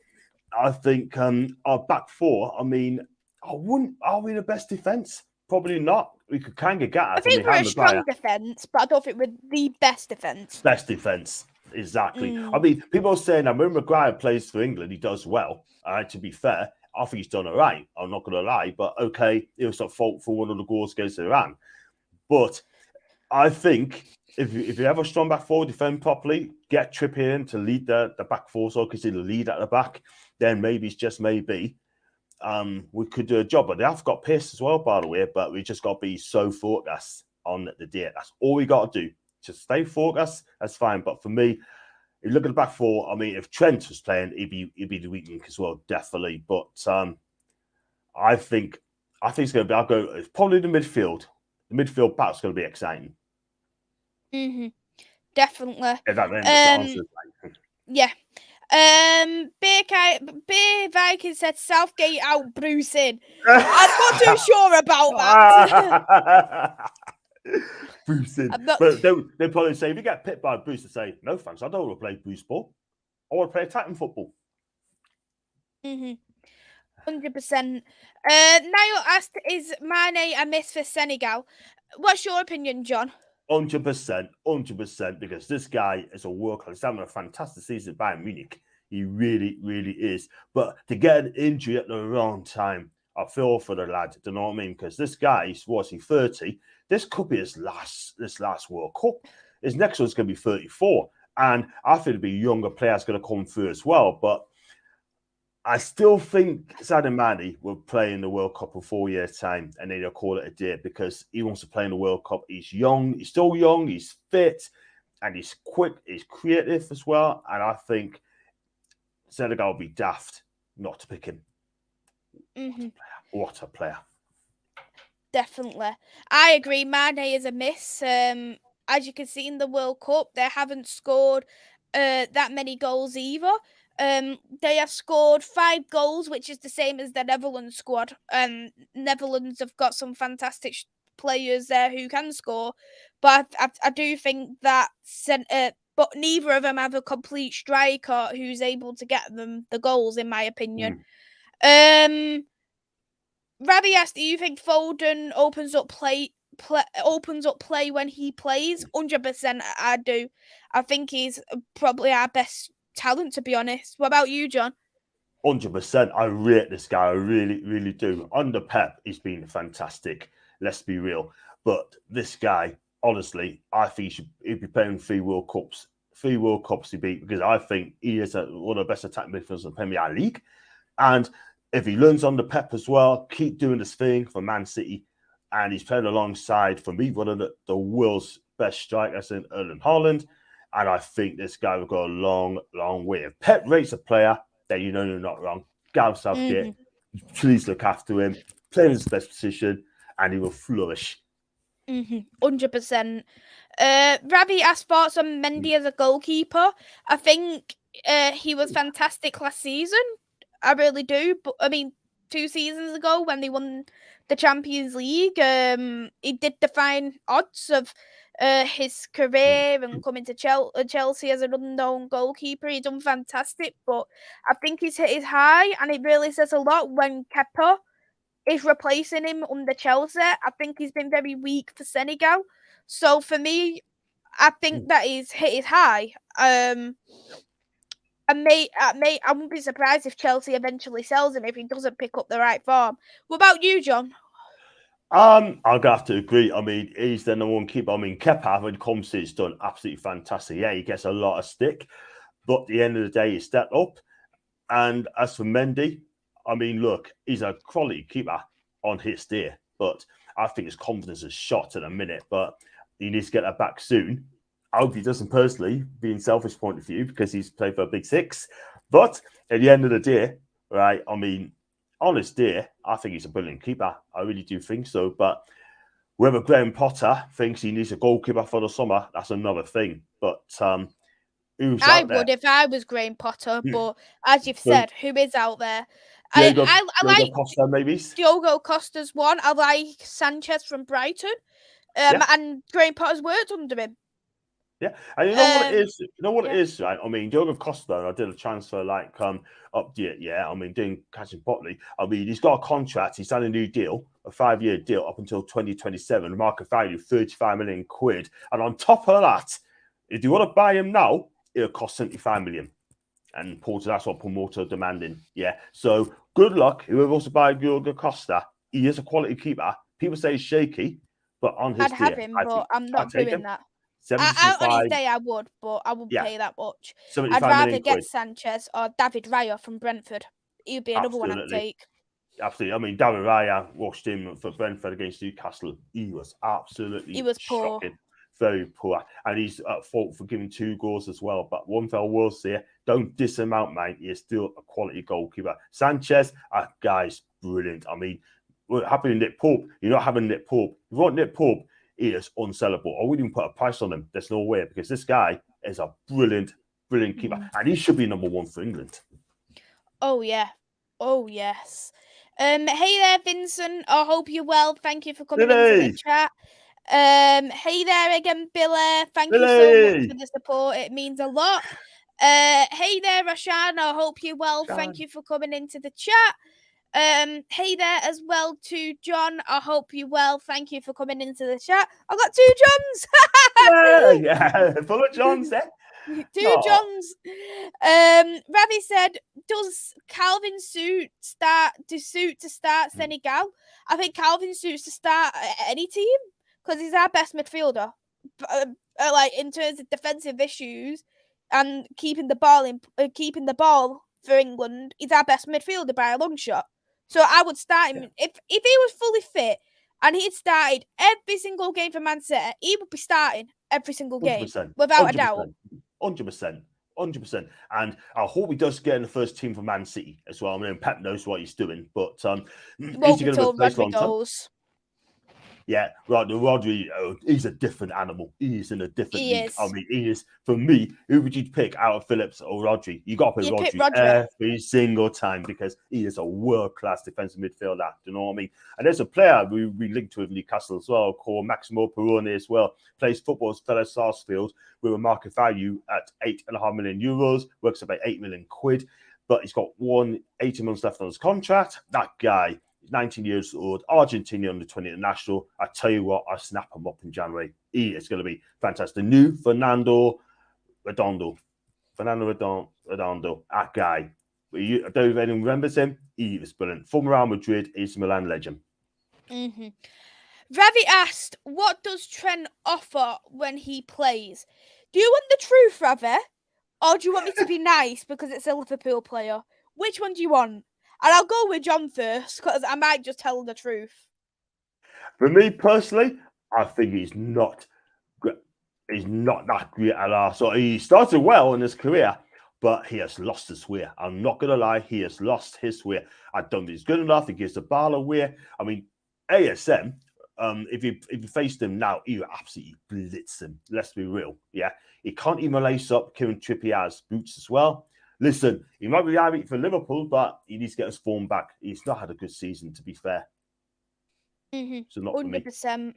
[SPEAKER 2] I think our back four. I mean, I wouldn't. Are we the best defense? Probably not. We could kind of get us.
[SPEAKER 1] I think we're a strong defense, but I don't think we're the best defense.
[SPEAKER 2] Best defense. Exactly. I mean, people are saying that when Maguire plays for England, he does well. To be fair, I think he's done all right. I'm not going to lie, but okay, it was a fault for one of the goals against Iran. But I think if you have a strong back four, defend properly, get Trippier in to lead the back four, so because he'll lead at the back, then maybe it's just maybe we could do a job. But they have got pace as well, by the way. But we just got to be so focused on the day. That's all we got to do. Just stay focused, that's fine. But for me, if you look at the back four, I mean, if Trent was playing, he'd be the weak link as well, definitely. But I think it's going to be. It's probably the midfield. The midfield back's going to be exciting.
[SPEAKER 1] Definitely.
[SPEAKER 2] If that answers.
[SPEAKER 1] Yeah. Beer Viking said Southgate out Bruce in. I'm not too sure about that.
[SPEAKER 2] Bruce in. But they probably say, if you get picked by Bruce, to say, no thanks, I don't want to play Bruce ball. I want to play attacking football.
[SPEAKER 1] 100%. Niall asked, is Mane a miss for Senegal? What's your opinion, John?
[SPEAKER 2] 100%, because this guy is a worker. He's having a fantastic season by Munich. He really, really is. But to get an injury at the wrong time, I feel for the lad. Do you know what I mean? Because this guy, was he 30? This could be his last World Cup. His next one's going to be 34. And I think there'll be younger players going to come through as well. But I still think Sadio Mane will play in the World Cup in 4 years' time, and then they'll call it a day because he wants to play in the World Cup. He's young, he's still young, he's fit, and he's quick, he's creative as well. And I think Senegal will be daft not to pick him. What a player.
[SPEAKER 1] Definitely. I agree. Mane is a miss. As you can see in the World Cup, they haven't scored that many goals either. They have scored 5 goals, which is the same as the Netherlands squad. Netherlands have got some fantastic players there who can score, but I do think that but neither of them have a complete striker who's able to get them the goals, in my opinion. Ravi asked, do you think Foden opens up play when he plays? 100% I do. I think he's probably our best talent, to be honest. What about you, John?
[SPEAKER 2] 100%. I rate this guy. I really, really do. Under Pep, he's been fantastic. Let's be real. But this guy, honestly, I think he'd be playing 3 World Cups. 3 World Cups he beat, because I think he is one of the best attacking midfielders in the Premier League. And if he learns under Pep as well, keep doing this thing for Man City, and he's playing alongside, for me, one of the world's best strikers in Erling Haaland, and I think this guy will go a long, long way. If Pep rates a player, then you know you're not wrong. Gareth Southgate, please look after him, play in his best position, and he will flourish.
[SPEAKER 1] 100%. Ravi asked thoughts on Mendy as a goalkeeper. I think he was fantastic last season. I really do. But I mean, 2 seasons ago when they won the Champions League, he did define odds of his career and coming to Chelsea as an unknown goalkeeper. He done fantastic, but I think he's hit his high, and it really says a lot when Kepa is replacing him under Chelsea. I think he's been very weak for Senegal. So for me, I think that he's hit his high. I wouldn't be surprised if Chelsea eventually sells him if he doesn't pick up the right form. What about you, John?
[SPEAKER 2] I'll have to agree. I mean, he's the number one keeper. I mean, Kepa, when it comes to it's done absolutely fantastic. Yeah, he gets a lot of stick, but at the end of the day, he stepped up. And as for Mendy, I mean, look, he's a quality keeper on his day, but I think his confidence is shot at a minute. But he needs to get that back soon. I hope he doesn't personally, being selfish point of view, because he's played for a big six. But at the end of the day, right, I mean, on his day, I think he's a brilliant keeper. I really do think so. But whether Graham Potter thinks he needs a goalkeeper for the summer, that's another thing. But who's
[SPEAKER 1] I
[SPEAKER 2] out there?
[SPEAKER 1] would if I was Graham Potter, but as you've said, who is out there?
[SPEAKER 2] Diogo
[SPEAKER 1] I like
[SPEAKER 2] Costa, maybe.
[SPEAKER 1] Diogo Costa's one. I like Sanchez from Brighton. And Graham Potter's worked under him.
[SPEAKER 2] Yeah, and you know what it is. You know what it is, right? I mean, Diogo Costa. I did a transfer like up the I mean, doing catching Botley. I mean, he's got a contract. He's signed a new deal, a 5-year deal up until 2027. Market value 35 million quid. And on top of that, if you want to buy him now, it'll cost 75 million. And Porter, that's what promoter demanding. Yeah. So good luck. Whoever wants to buy Diogo Costa, he is a quality keeper. People say he's shaky, but on his
[SPEAKER 1] I'd have him, but I'm not doing that. On his day, I would, but I wouldn't pay that much. I'd rather get Sanchez or David Raya from Brentford. He'd be another one I'd take.
[SPEAKER 2] Absolutely. I mean, David Raya watched him for Brentford against Newcastle. He was absolutely shocking. Poor. Very poor. And he's at fault for giving 2 goals as well. But one fell will say, don't diss him out, mate. He is still a quality goalkeeper. Sanchez, guy's brilliant. I mean, we're happy with Nick Pope. You're not having Nick Pope. If you want Nick Pope, he is unsellable. I wouldn't even put a price on him. There's no way, because this guy is a brilliant keeper. And he should be number 1 for England.
[SPEAKER 1] Oh, yeah. Oh, yes. Hey there, Vincent. I hope you're well. Thank you for coming into the chat. Hey there again, Billy. Thank you so much for the support. It means a lot. Hey there, Rashan. I hope you're well. Thank you for coming into the chat. Hey there as well to John. I hope you're well. Thank you for coming into the chat. I've got 2 Johns.
[SPEAKER 2] yeah, full of Johns there.
[SPEAKER 1] 2 Johns. Ravi said, does Calvin suit to start Senegal? I think Calvin suits to start any team because he's our best midfielder. Like in terms of defensive issues and keeping the ball for England, he's our best midfielder by a long shot. So I would start him if he was fully fit and he'd started every single game for Man City. He would be starting every single game
[SPEAKER 2] 100%,
[SPEAKER 1] without a doubt.
[SPEAKER 2] 100%. And I hope he does get in the first team for Man City as well. I mean, Pep knows what he's doing, but is he going to replace Lonzo? Yeah, Rodri, he's a different animal. He's in a different league. I mean, he is, for me, who would you pick out of Phillips or Rodri? You got to pick Rodri every single time because he is a world-class defensive midfielder. Do you know what I mean? And there's a player we linked with Newcastle as well called Maximo Perrone as well. Plays football as fellow Sarsfield with a market value at €8.5 million, works about 8 million quid. But he's got 18 months left on his contract. That guy, 19 years old, Argentina under 20 international. I tell you what, I snap him up in January. He is going to be fantastic. The new Fernando Redondo, that guy. I don't know if anyone remembers him. He was brilliant. Former Real Madrid, AC Milan legend.
[SPEAKER 1] Mm-hmm. Ravi asked, what does Trent offer when he plays? Do you want the truth, Ravi? Or do you want me to be nice because it's a Liverpool player? Which one do you want? And I'll go with John first because I might just tell the truth.
[SPEAKER 2] For me personally, I think he's not that great at all. So he started well in his career, but he has lost his way. I'm not going to lie, he has lost his way. I don't think he's good enough. He gives the ball away. I mean, ASM, if you faced him now, he would absolutely blitz him. Let's be real. Yeah, he can't even lace up Kieran Trippier's boots as well. Listen, he might be irate for Liverpool, but he needs to get his form back. He's not had a good season, to be fair. So not for me.
[SPEAKER 1] 100%.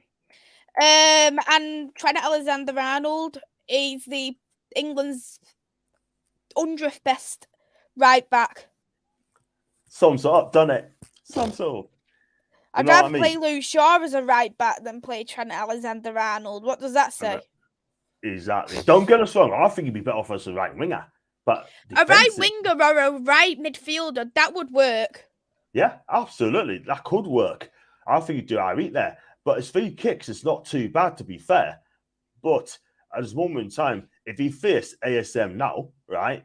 [SPEAKER 1] And Trent Alexander-Arnold is the England's 100th best right back.
[SPEAKER 2] Sums it up, done it. Sums it up.
[SPEAKER 1] I'd rather play Luke Shaw as a right back than play Trent Alexander-Arnold. What does that say?
[SPEAKER 2] Exactly. Don't get us wrong. I think he'd be better off as a right winger. But
[SPEAKER 1] a right winger or a right midfielder, that would work.
[SPEAKER 2] Yeah, absolutely. That could work. I think he'd do all right there. But his free kicks, it's not too bad, to be fair. But at this moment in time, if he faced ASM now, right,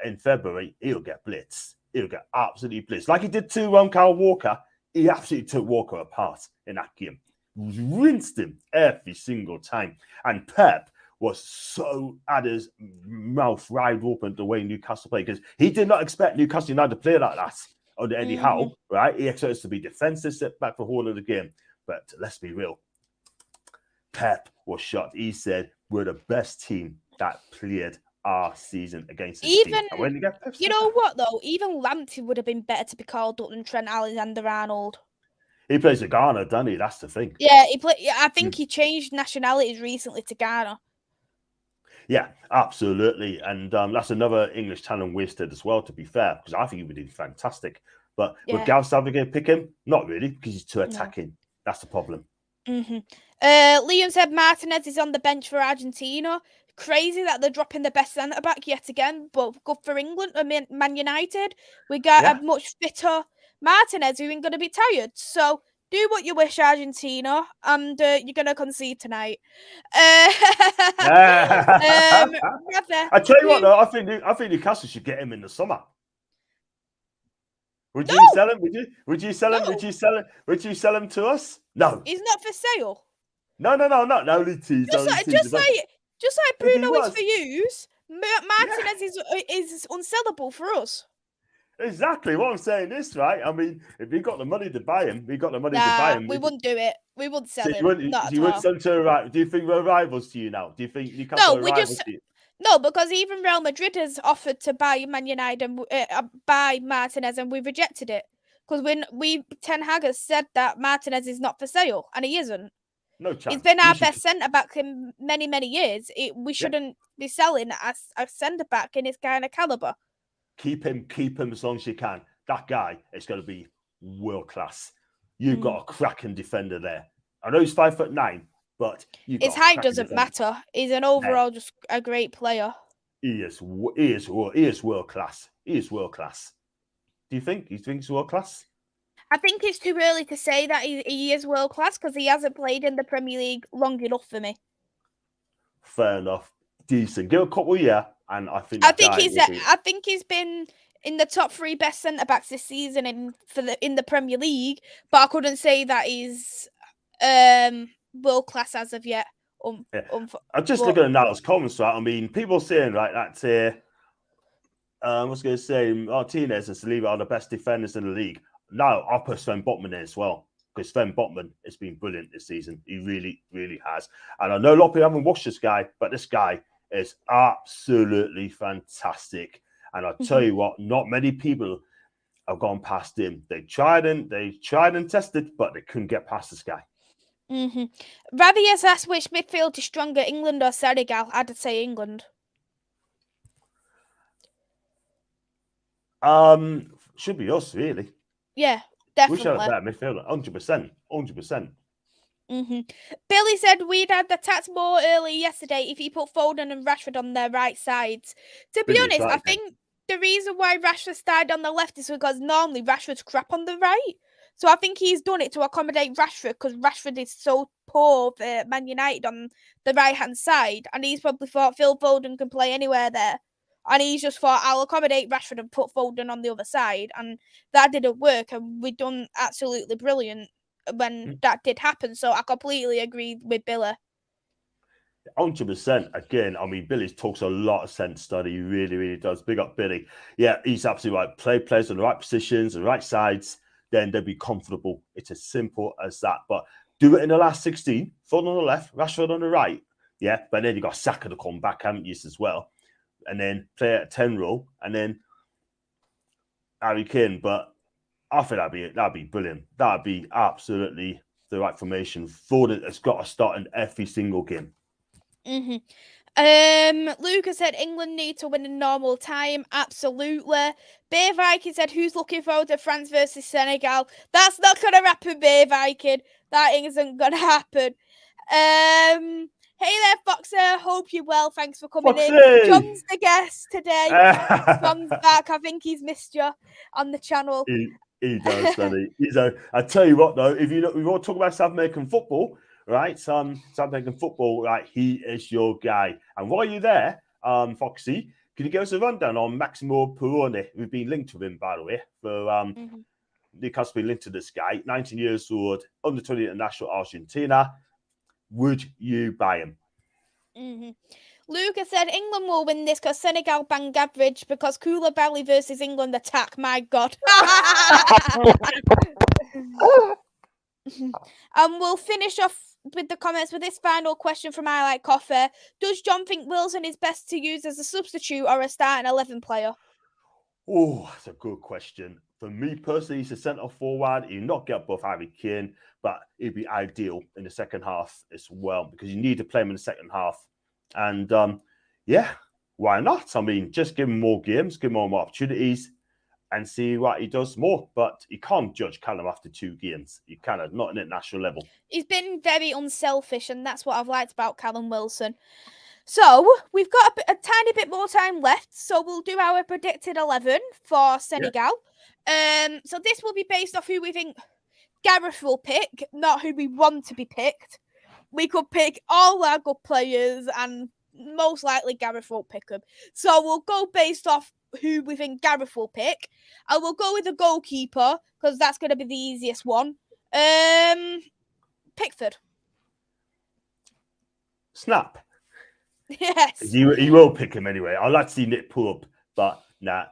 [SPEAKER 2] in February, he'll get blitzed. He'll get absolutely blitzed. Like he did to Kyle Walker, he absolutely took Walker apart in that game. Rinsed him every single time. And Pep was so at his mouth wide open the way Newcastle played, because he did not expect Newcastle United to play like that under Eddie Howe, right? He expected us to be defensive, sit back for the whole of the game. But let's be real. Pep was shocked. He said, we're the best team that played our season against this team. And when
[SPEAKER 1] you know what, though? Even Lamptey would have been better to be called up than Trent Alexander-Arnold.
[SPEAKER 2] He plays for Ghana, doesn't he? That's the thing.
[SPEAKER 1] Yeah, I think he changed nationalities recently to Ghana.
[SPEAKER 2] Yeah, absolutely. And that's another English talent wasted as well, to be fair, because I think he would be fantastic. But would Gareth Southgate pick him? Not really, because he's too attacking. No. That's the problem.
[SPEAKER 1] Liam said Martinez is on the bench for Argentina. Crazy that they're dropping the best centre-back yet again, but good for England. Man United, we got a much fitter Martinez who ain't going to be tired. So do what you wish, Argentina, and you're going to concede tonight.
[SPEAKER 2] I tell you what, though, I think Newcastle should get him in the summer. Would you sell him? Would you sell him? Would you sell him to us? No.
[SPEAKER 1] He's not for sale.
[SPEAKER 2] No. Only tease.
[SPEAKER 1] Just like Bruno is for use, Martinez is unsellable for us.
[SPEAKER 2] Exactly. What I'm saying is, right? I mean, if we got the money to buy him, we
[SPEAKER 1] wouldn't do it. We wouldn't sell him.
[SPEAKER 2] You wouldn't sell him to a rival. Do you think we're rivals to you now? Do you think Newcastle are rivals to you?
[SPEAKER 1] No, because even Real Madrid has offered to buy Man United and buy Martinez, and we rejected it because when Ten Hag has said that Martinez is not for sale, and he isn't.
[SPEAKER 2] No chance.
[SPEAKER 1] He's been our best centre back in many years. We shouldn't be selling a centre back in his kind of caliber.
[SPEAKER 2] Keep him as long as you can. That guy is going to be world class. You've got a cracking defender there. I know he's 5'9", but
[SPEAKER 1] his height doesn't matter. He's an overall just a great player.
[SPEAKER 2] He is world class. He is world class. Do you think he's world class?
[SPEAKER 1] I think it's too early to say that he is world class because he hasn't played in the Premier League long enough for me.
[SPEAKER 2] Fair enough. Decent. Give a couple of years, and I think
[SPEAKER 1] he's been in the top 3 best centre backs this season in the Premier League, but I couldn't say that he's world class as of yet.
[SPEAKER 2] I'm just looking at Natal's comments, right? I mean, people saying right that I was going to say Martinez and Saliba are the best defenders in the league. Now I'll put Sven Botman in as well, because Sven Botman has been brilliant this season. He really, really has. And I know a lot of people haven't watched this guy, but this guy is absolutely fantastic. And I'll tell you what, not many people have gone past him. They tried and tested, but they couldn't get past this guy.
[SPEAKER 1] Ravi has asked which midfield is stronger, England or Senegal. I'd say England.
[SPEAKER 2] Should be us, really.
[SPEAKER 1] Yeah, definitely.
[SPEAKER 2] We should have a better midfielder, 100%.
[SPEAKER 1] Billy said we'd had attacked more early yesterday if he put Foden and Rashford on their right sides. To be honest, I think the reason why Rashford started on the left is because normally Rashford's crap on the right. So I think he's done it to accommodate Rashford because Rashford is so poor for Man United on the right-hand side. And he's probably thought Phil Foden can play anywhere there. And he's just thought, I'll accommodate Rashford and put Foden on the other side. And that didn't work. And we done absolutely brilliant when that did happen. So I completely agree with Billy.
[SPEAKER 2] 100%. Again, I mean, Billy talks a lot of sense, study. He really, really does. Big up Billy. Yeah, he's absolutely right. Play players on the right positions, the right sides, then they'll be comfortable. It's as simple as that. But do it in the last 16. Foden on the left, Rashford on the right. Yeah, but then you got Saka to come back, haven't you, as well? and then play at 10 role, and then Harry Kane. But I think that'd be brilliant. That'd be absolutely the right formation. Foden has got to start in every single game.
[SPEAKER 1] Lucas said England need to win in normal time. Absolutely. Bay Viking said, who's looking forward to France versus Senegal? That's not going to happen, Bay Viking. That isn't going to happen. Hey there, Foxer. Hope you're well. Thanks for coming in. John's the guest today. John's back. I think he's missed you on the channel.
[SPEAKER 2] He does, doesn't he? I tell you what, though, if you want to talk about South American football, right? South American football, right? He is your guy. And while you're there, Foxy, can you give us a rundown on Maximo Perrone? We've been linked with him, by the way, for Newcastle been linked to this guy, 19 years old, under 20 international Argentina. Would you buy him?
[SPEAKER 1] Lucas said England will win this because Senegal bang average because Koulibaly versus England attack. My God. And we'll finish off with the comments with this final question from I Like Coffee. Does John think Wilson is best to use as a substitute or a starting 11 player?
[SPEAKER 2] Oh, that's a good question. For me personally, he's a centre forward. He'll not get above Harry Kane, but it'd be ideal in the second half as well because you need to play him in the second half. And yeah, why not? I mean, just give him more games, give him more opportunities, and see what he does more. But you can't judge Callum after 2 games. You cannot, not at international level.
[SPEAKER 1] He's been very unselfish, and that's what I've liked about Callum Wilson. So we've got a tiny bit more time left, so we'll do our predicted 11 for Senegal. Yeah. So this will be based off who we think Gareth will pick, not who we want to be picked. We could pick all our good players, and most likely Gareth won't pick them. So we'll go based off who we think Gareth will pick. I will go with the goalkeeper because that's going to be the easiest one. Pickford.
[SPEAKER 2] Snap.
[SPEAKER 1] Yes.
[SPEAKER 2] He will pick him anyway. I'd like to see Nick pull up, but nah,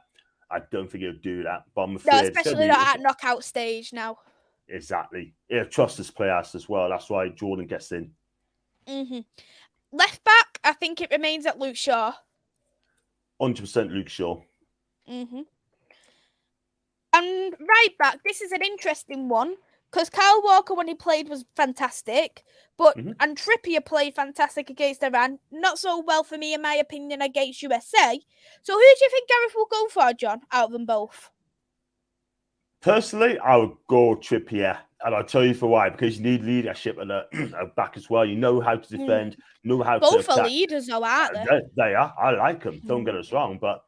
[SPEAKER 2] I don't think he'll do that. But I'm afraid,
[SPEAKER 1] no, especially not at knockout stage now.
[SPEAKER 2] Exactly. He'll trust his players as well. That's why Jordan gets in.
[SPEAKER 1] Left back, I think it remains at Luke Shaw.
[SPEAKER 2] 100% Luke Shaw.
[SPEAKER 1] And right back, this is an interesting one because Kyle Walker, when he played, was fantastic. But and Trippier played fantastic against Iran. Not so well for me, in my opinion, against USA. So who do you think Gareth will go for, John, out of them both?
[SPEAKER 2] Personally, I would go Trippier. And I'll tell you for why. Because you need leadership at the back as well. You know how to defend, know how
[SPEAKER 1] both
[SPEAKER 2] to attack.
[SPEAKER 1] Both are leaders, though, aren't they?
[SPEAKER 2] They are. I like them. Don't get us wrong. But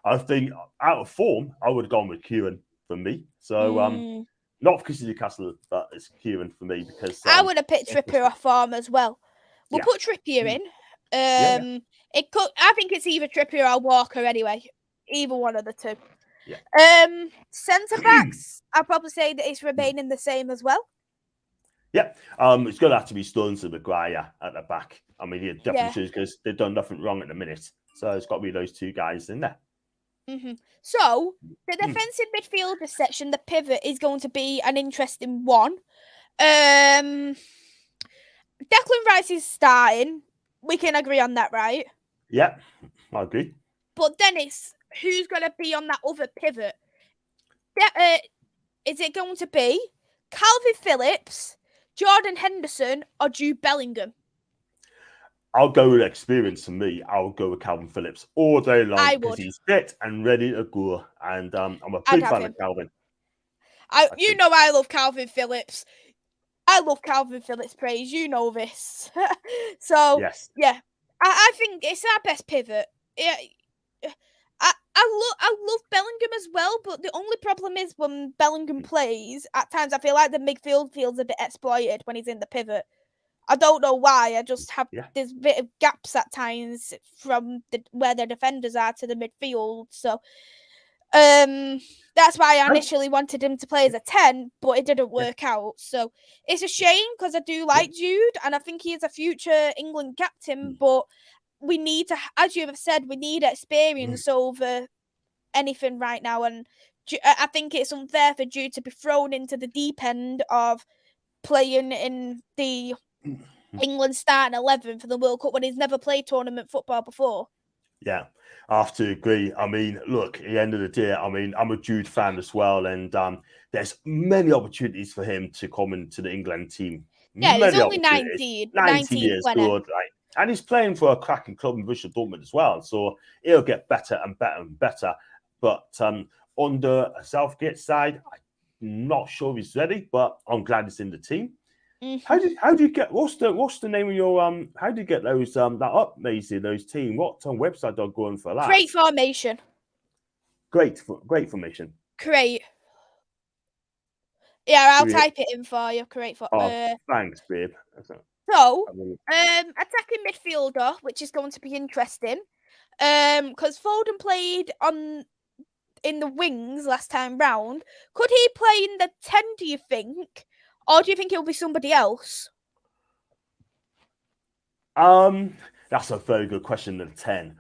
[SPEAKER 2] I think out of form, I would have gone with Kieran for me. So, not because of Newcastle, but it's Kieran for me because
[SPEAKER 1] I would have picked Trippier off form as well. We'll put Trippier in. It could. I think it's either Trippier or Walker anyway. Either one of the two.
[SPEAKER 2] Yeah.
[SPEAKER 1] Centre backs, I'll probably say that it's remaining the same as well.
[SPEAKER 2] Yeah. It's going to have to be Stones and Maguire at the back. I mean, yeah, definitely because they've done nothing wrong at the minute. So it's got to be those 2 guys in there.
[SPEAKER 1] So the defensive midfielder section, the pivot, is going to be an interesting one. Declan Rice is starting. We can agree on that, right?
[SPEAKER 2] Yeah, I agree.
[SPEAKER 1] But then it's who's going to be on that other pivot? Is it going to be Calvin Phillips, Jordan Henderson, or Jude Bellingham?
[SPEAKER 2] I'll go with experience for me. I'll go with Calvin Phillips all day long because he's fit and ready to go. And I'm a big fan of Calvin.
[SPEAKER 1] I love Calvin Phillips. I love Calvin Phillips praise. You know this. So,
[SPEAKER 2] yes.
[SPEAKER 1] Yeah. I think it's our best pivot. Yeah. I love Bellingham as well, but the only problem is when Bellingham plays, at times I feel like the midfield feels a bit exploited when he's in the pivot. I don't know why. I just have this bit of gaps at times from where the defenders are to the midfield. So that's why I initially wanted him to play as a 10, but it didn't work out. So it's a shame because I do like Jude and I think he is a future England captain, but we need to, as you have said, we need experience over anything right now. And I think it's unfair for Jude to be thrown into the deep end of playing in the England starting 11 for the World Cup when he's never played tournament football before.
[SPEAKER 2] Yeah, I have to agree. I mean, look, at the end of the day, I mean, I'm a Jude fan as well, and there's many opportunities for him to come into the England team.
[SPEAKER 1] Yeah, he's
[SPEAKER 2] Many
[SPEAKER 1] only
[SPEAKER 2] opportunities.
[SPEAKER 1] 19,
[SPEAKER 2] 19
[SPEAKER 1] 19,
[SPEAKER 2] years
[SPEAKER 1] 20.
[SPEAKER 2] old, right? And he's playing for a cracking club in Borussia Dortmund as well, so he'll get better and better and better. But under Southgate's side, I'm not sure he's ready, but I'm glad he's in the team. How do you get what's the name of your how do you get those that up, Maisy, those team? What website are going for that?
[SPEAKER 1] Great formation.
[SPEAKER 2] Great formation.
[SPEAKER 1] Great. Yeah, I'll
[SPEAKER 2] Great.
[SPEAKER 1] type it in for you. Great for
[SPEAKER 2] Oh, thanks, babe.
[SPEAKER 1] So, attacking midfielder, which is going to be interesting. Because Foden played in the wings last time round. Could he play in the 10, do you think? Or do you think it'll be somebody else?
[SPEAKER 2] That's a very good question. The 10.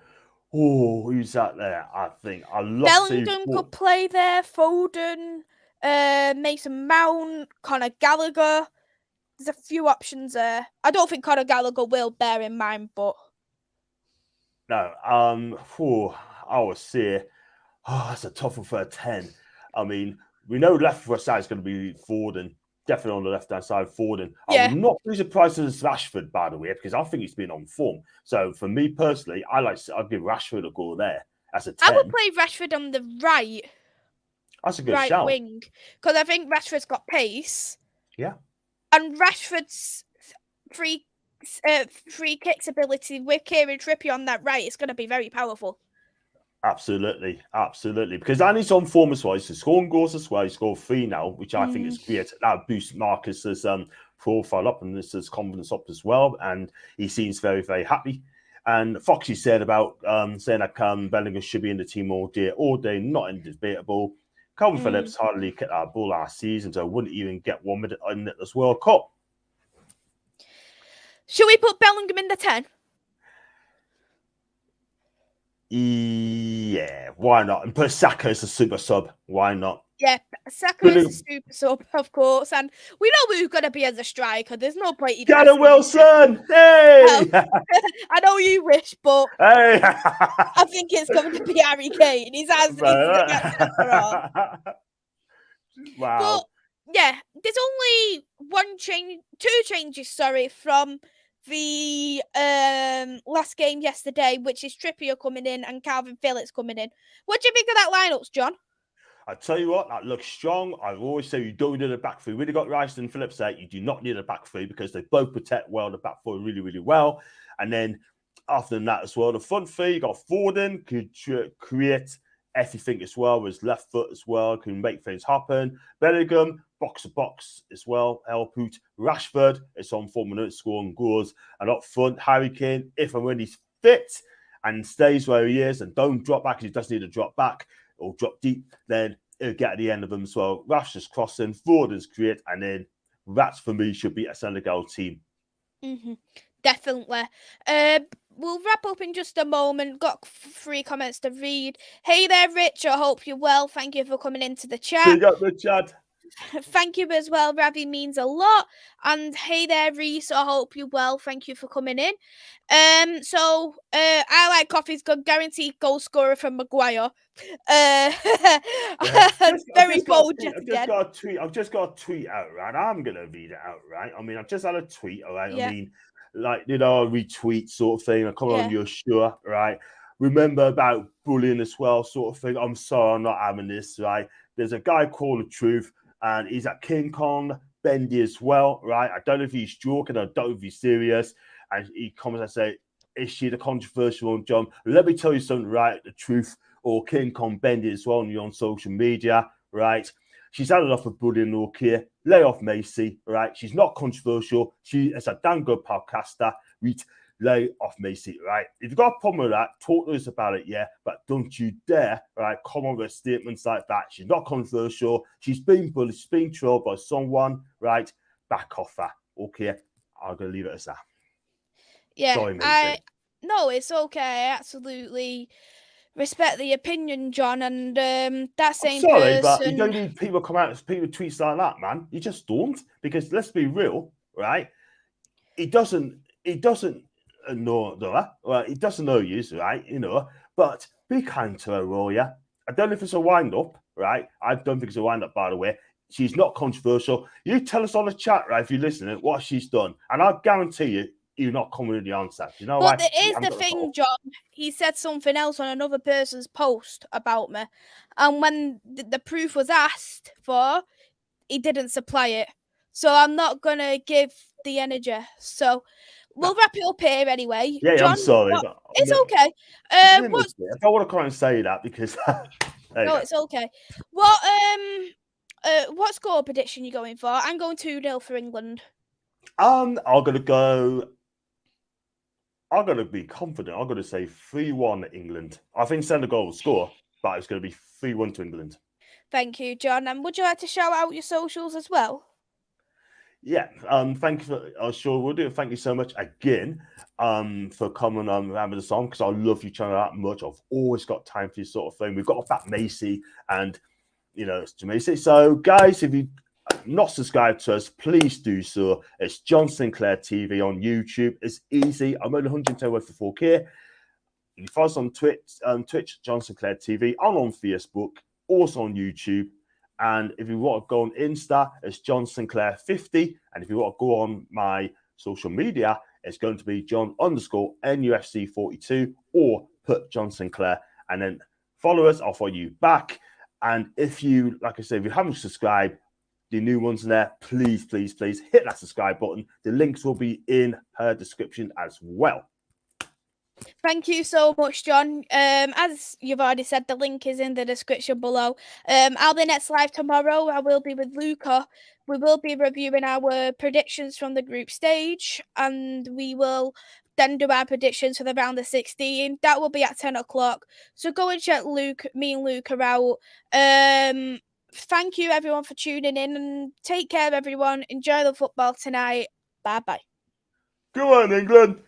[SPEAKER 2] Oh, who's that there? I think I love to see.
[SPEAKER 1] Bellingham could play there. Foden, Mason Mount, Conor Gallagher. There's a few options there. I don't think Conor Gallagher will, bear in mind, but
[SPEAKER 2] No, I would say, that's a tough one for a 10. I mean, we know left for side is going to be Foden, definitely on the left hand side, Foden. I
[SPEAKER 1] yeah.
[SPEAKER 2] would not be surprised if it's Rashford, by the way, because I think he's been on form. So for me personally, I'd give Rashford a go there as a 10.
[SPEAKER 1] I would play Rashford on the right.
[SPEAKER 2] That's a good
[SPEAKER 1] right
[SPEAKER 2] shout.
[SPEAKER 1] wing, because I think Rashford's got pace.
[SPEAKER 2] Yeah.
[SPEAKER 1] And Rashford's free kicks ability with Kieran Trippier on that right is going to be very powerful.
[SPEAKER 2] Absolutely. Because Annie's on form as well. He's scoring goals as well. He scored 3 now, which I think is great. That boosts Marcus's profile up and his confidence up as well. And he seems very, very happy. And Foxy said about saying that Bellingham should be in the team all day, not indebatable. Calvin Phillips hardly kicked our ball last season, so wouldn't even get 1 minute in this World Cup.
[SPEAKER 1] Should we put Bellingham in the 10?
[SPEAKER 2] Yeah, why not? And put Saka as a super sub. Why not?
[SPEAKER 1] Yeah, Saka is a super sub, of course. And we know who's going to be as a striker. There's no point.
[SPEAKER 2] Gary Wilson! Hey!
[SPEAKER 1] Well, I know you wish, but
[SPEAKER 2] hey!
[SPEAKER 1] I think it's going to be Harry Kane. He's
[SPEAKER 2] Wow.
[SPEAKER 1] But yeah, there's only two changes, from the last game yesterday, which is Trippier coming in and Calvin Phillips coming in. What do you think of that lineups, John?
[SPEAKER 2] I tell you what, that looks strong. I always say you don't need a back three. When you got Rice and Phillips there, you do not need a back three because they both protect well the back four really, really well. And then after that as well, the front three, you got Foden, could create everything as well, with his left foot as well, can make things happen. Bellingham, box to box as well, help out. Rashford is on 4 minutes scoring goals. And up front, Harry Kane, if and when he's fit and stays where he is and don't drop back, because he does need to drop back or drop deep, then he'll get at the end of them as well. Rashford's crossing, Foden's great, and then that for me should be a Senegal team.
[SPEAKER 1] Definitely. We'll wrap up in just a moment. Got 3 comments to read. Hey there, Rich. I hope you're well. Thank you for coming into the chat.
[SPEAKER 2] Big up, Richard.
[SPEAKER 1] Thank you as well, Ravi, means a lot. And hey there, Reese. I hope you're well. Thank you for coming in. So I like Coffee's good guaranteed goal scorer from Maguire. Very bold.
[SPEAKER 2] I've just got a tweet out, right? I'm gonna read it out, right? I mean, I've just had a tweet, all right? Yeah. I mean, like, a retweet sort of thing. I come on, you're sure, right? Remember about bullying as well, sort of thing. I'm sorry, I'm not having this, right? There's a guy called The Truth, and he's at King Kong Bendy as well, right? I don't know if he's joking, I don't know if he's serious. And he comes and say, is she the controversial one, John? Let me tell you something, right? The Truth or King Kong Bendy as well, and you're on social media, right? She's had enough of bullying, okay? Lay off Maisy, right? She's not controversial. She is a damn good podcaster. Lay off Maisy, right? If you've got a problem with that, talk to us about it, yeah? But don't you dare, right, come on with statements like that. She's not controversial. She's been bullied. She's been trolled by someone, right? Back off her, okay? I'm going to leave it as that.
[SPEAKER 1] Yeah,
[SPEAKER 2] sorry, Maisy.
[SPEAKER 1] No, it's okay. I absolutely respect the opinion, John, and that same person.
[SPEAKER 2] But you don't need people come out with people tweets like that, man. You just don't, because let's be real, right? It doesn't no, well, he doesn't know you, right? But be kind to her, will ya? I don't know if it's a wind up, right? I don't think it's a wind up, by the way. She's not controversial. You tell us on the chat, right, if you're listening, what she's done, and I guarantee you're not coming with the answer. You know
[SPEAKER 1] But
[SPEAKER 2] why?
[SPEAKER 1] there is the thing, John. He said something else on another person's post about me, and when the proof was asked for, he didn't supply it. So I'm not gonna give the energy. So we'll wrap it up here anyway.
[SPEAKER 2] Yeah,
[SPEAKER 1] John,
[SPEAKER 2] I'm sorry, but
[SPEAKER 1] it's okay.
[SPEAKER 2] I don't want to come and say that because
[SPEAKER 1] no, it's okay. What score prediction you going for? I'm going 2-0 for England.
[SPEAKER 2] I'm gonna be confident. I'm gonna say 3-1 England. I think Senegal will score, but it's gonna be 3-1 to England.
[SPEAKER 1] Thank you, John. And would you like to shout out your socials as well?
[SPEAKER 2] Yeah, thank you for. I sure will do. Thank you so much again, for coming on having us on because I love you channel that much. I've always got time for this sort of thing. We've got that Maisy and it's Maisy. So guys, if you not subscribed to us, please do so. It's John Sinclair TV on YouTube. It's easy. I'm only 110 worth for 4K. You can follow us on Twitch, John Sinclair TV. I'm on Facebook, also on YouTube. And if you want to go on Insta, it's John Sinclair 50. And if you want to go on my social media, it's going to be John_NUFC 42 or put John Sinclair and then follow us. I'll follow you back. And if you, like I said, if you haven't subscribed, the new ones in there, please hit that subscribe button. The links will be in her description as well.
[SPEAKER 1] Thank you so much, John. As you've already said, the link is in the description below. I'll be next live tomorrow. I will be with Luca. We will be reviewing our predictions from the group stage, and we will then do our predictions for the round of 16. That will be at 10 o'clock. So go and check me and Luca out. Thank you everyone for tuning in, and take care everyone. Enjoy the football tonight. Bye bye.
[SPEAKER 2] Go on, England.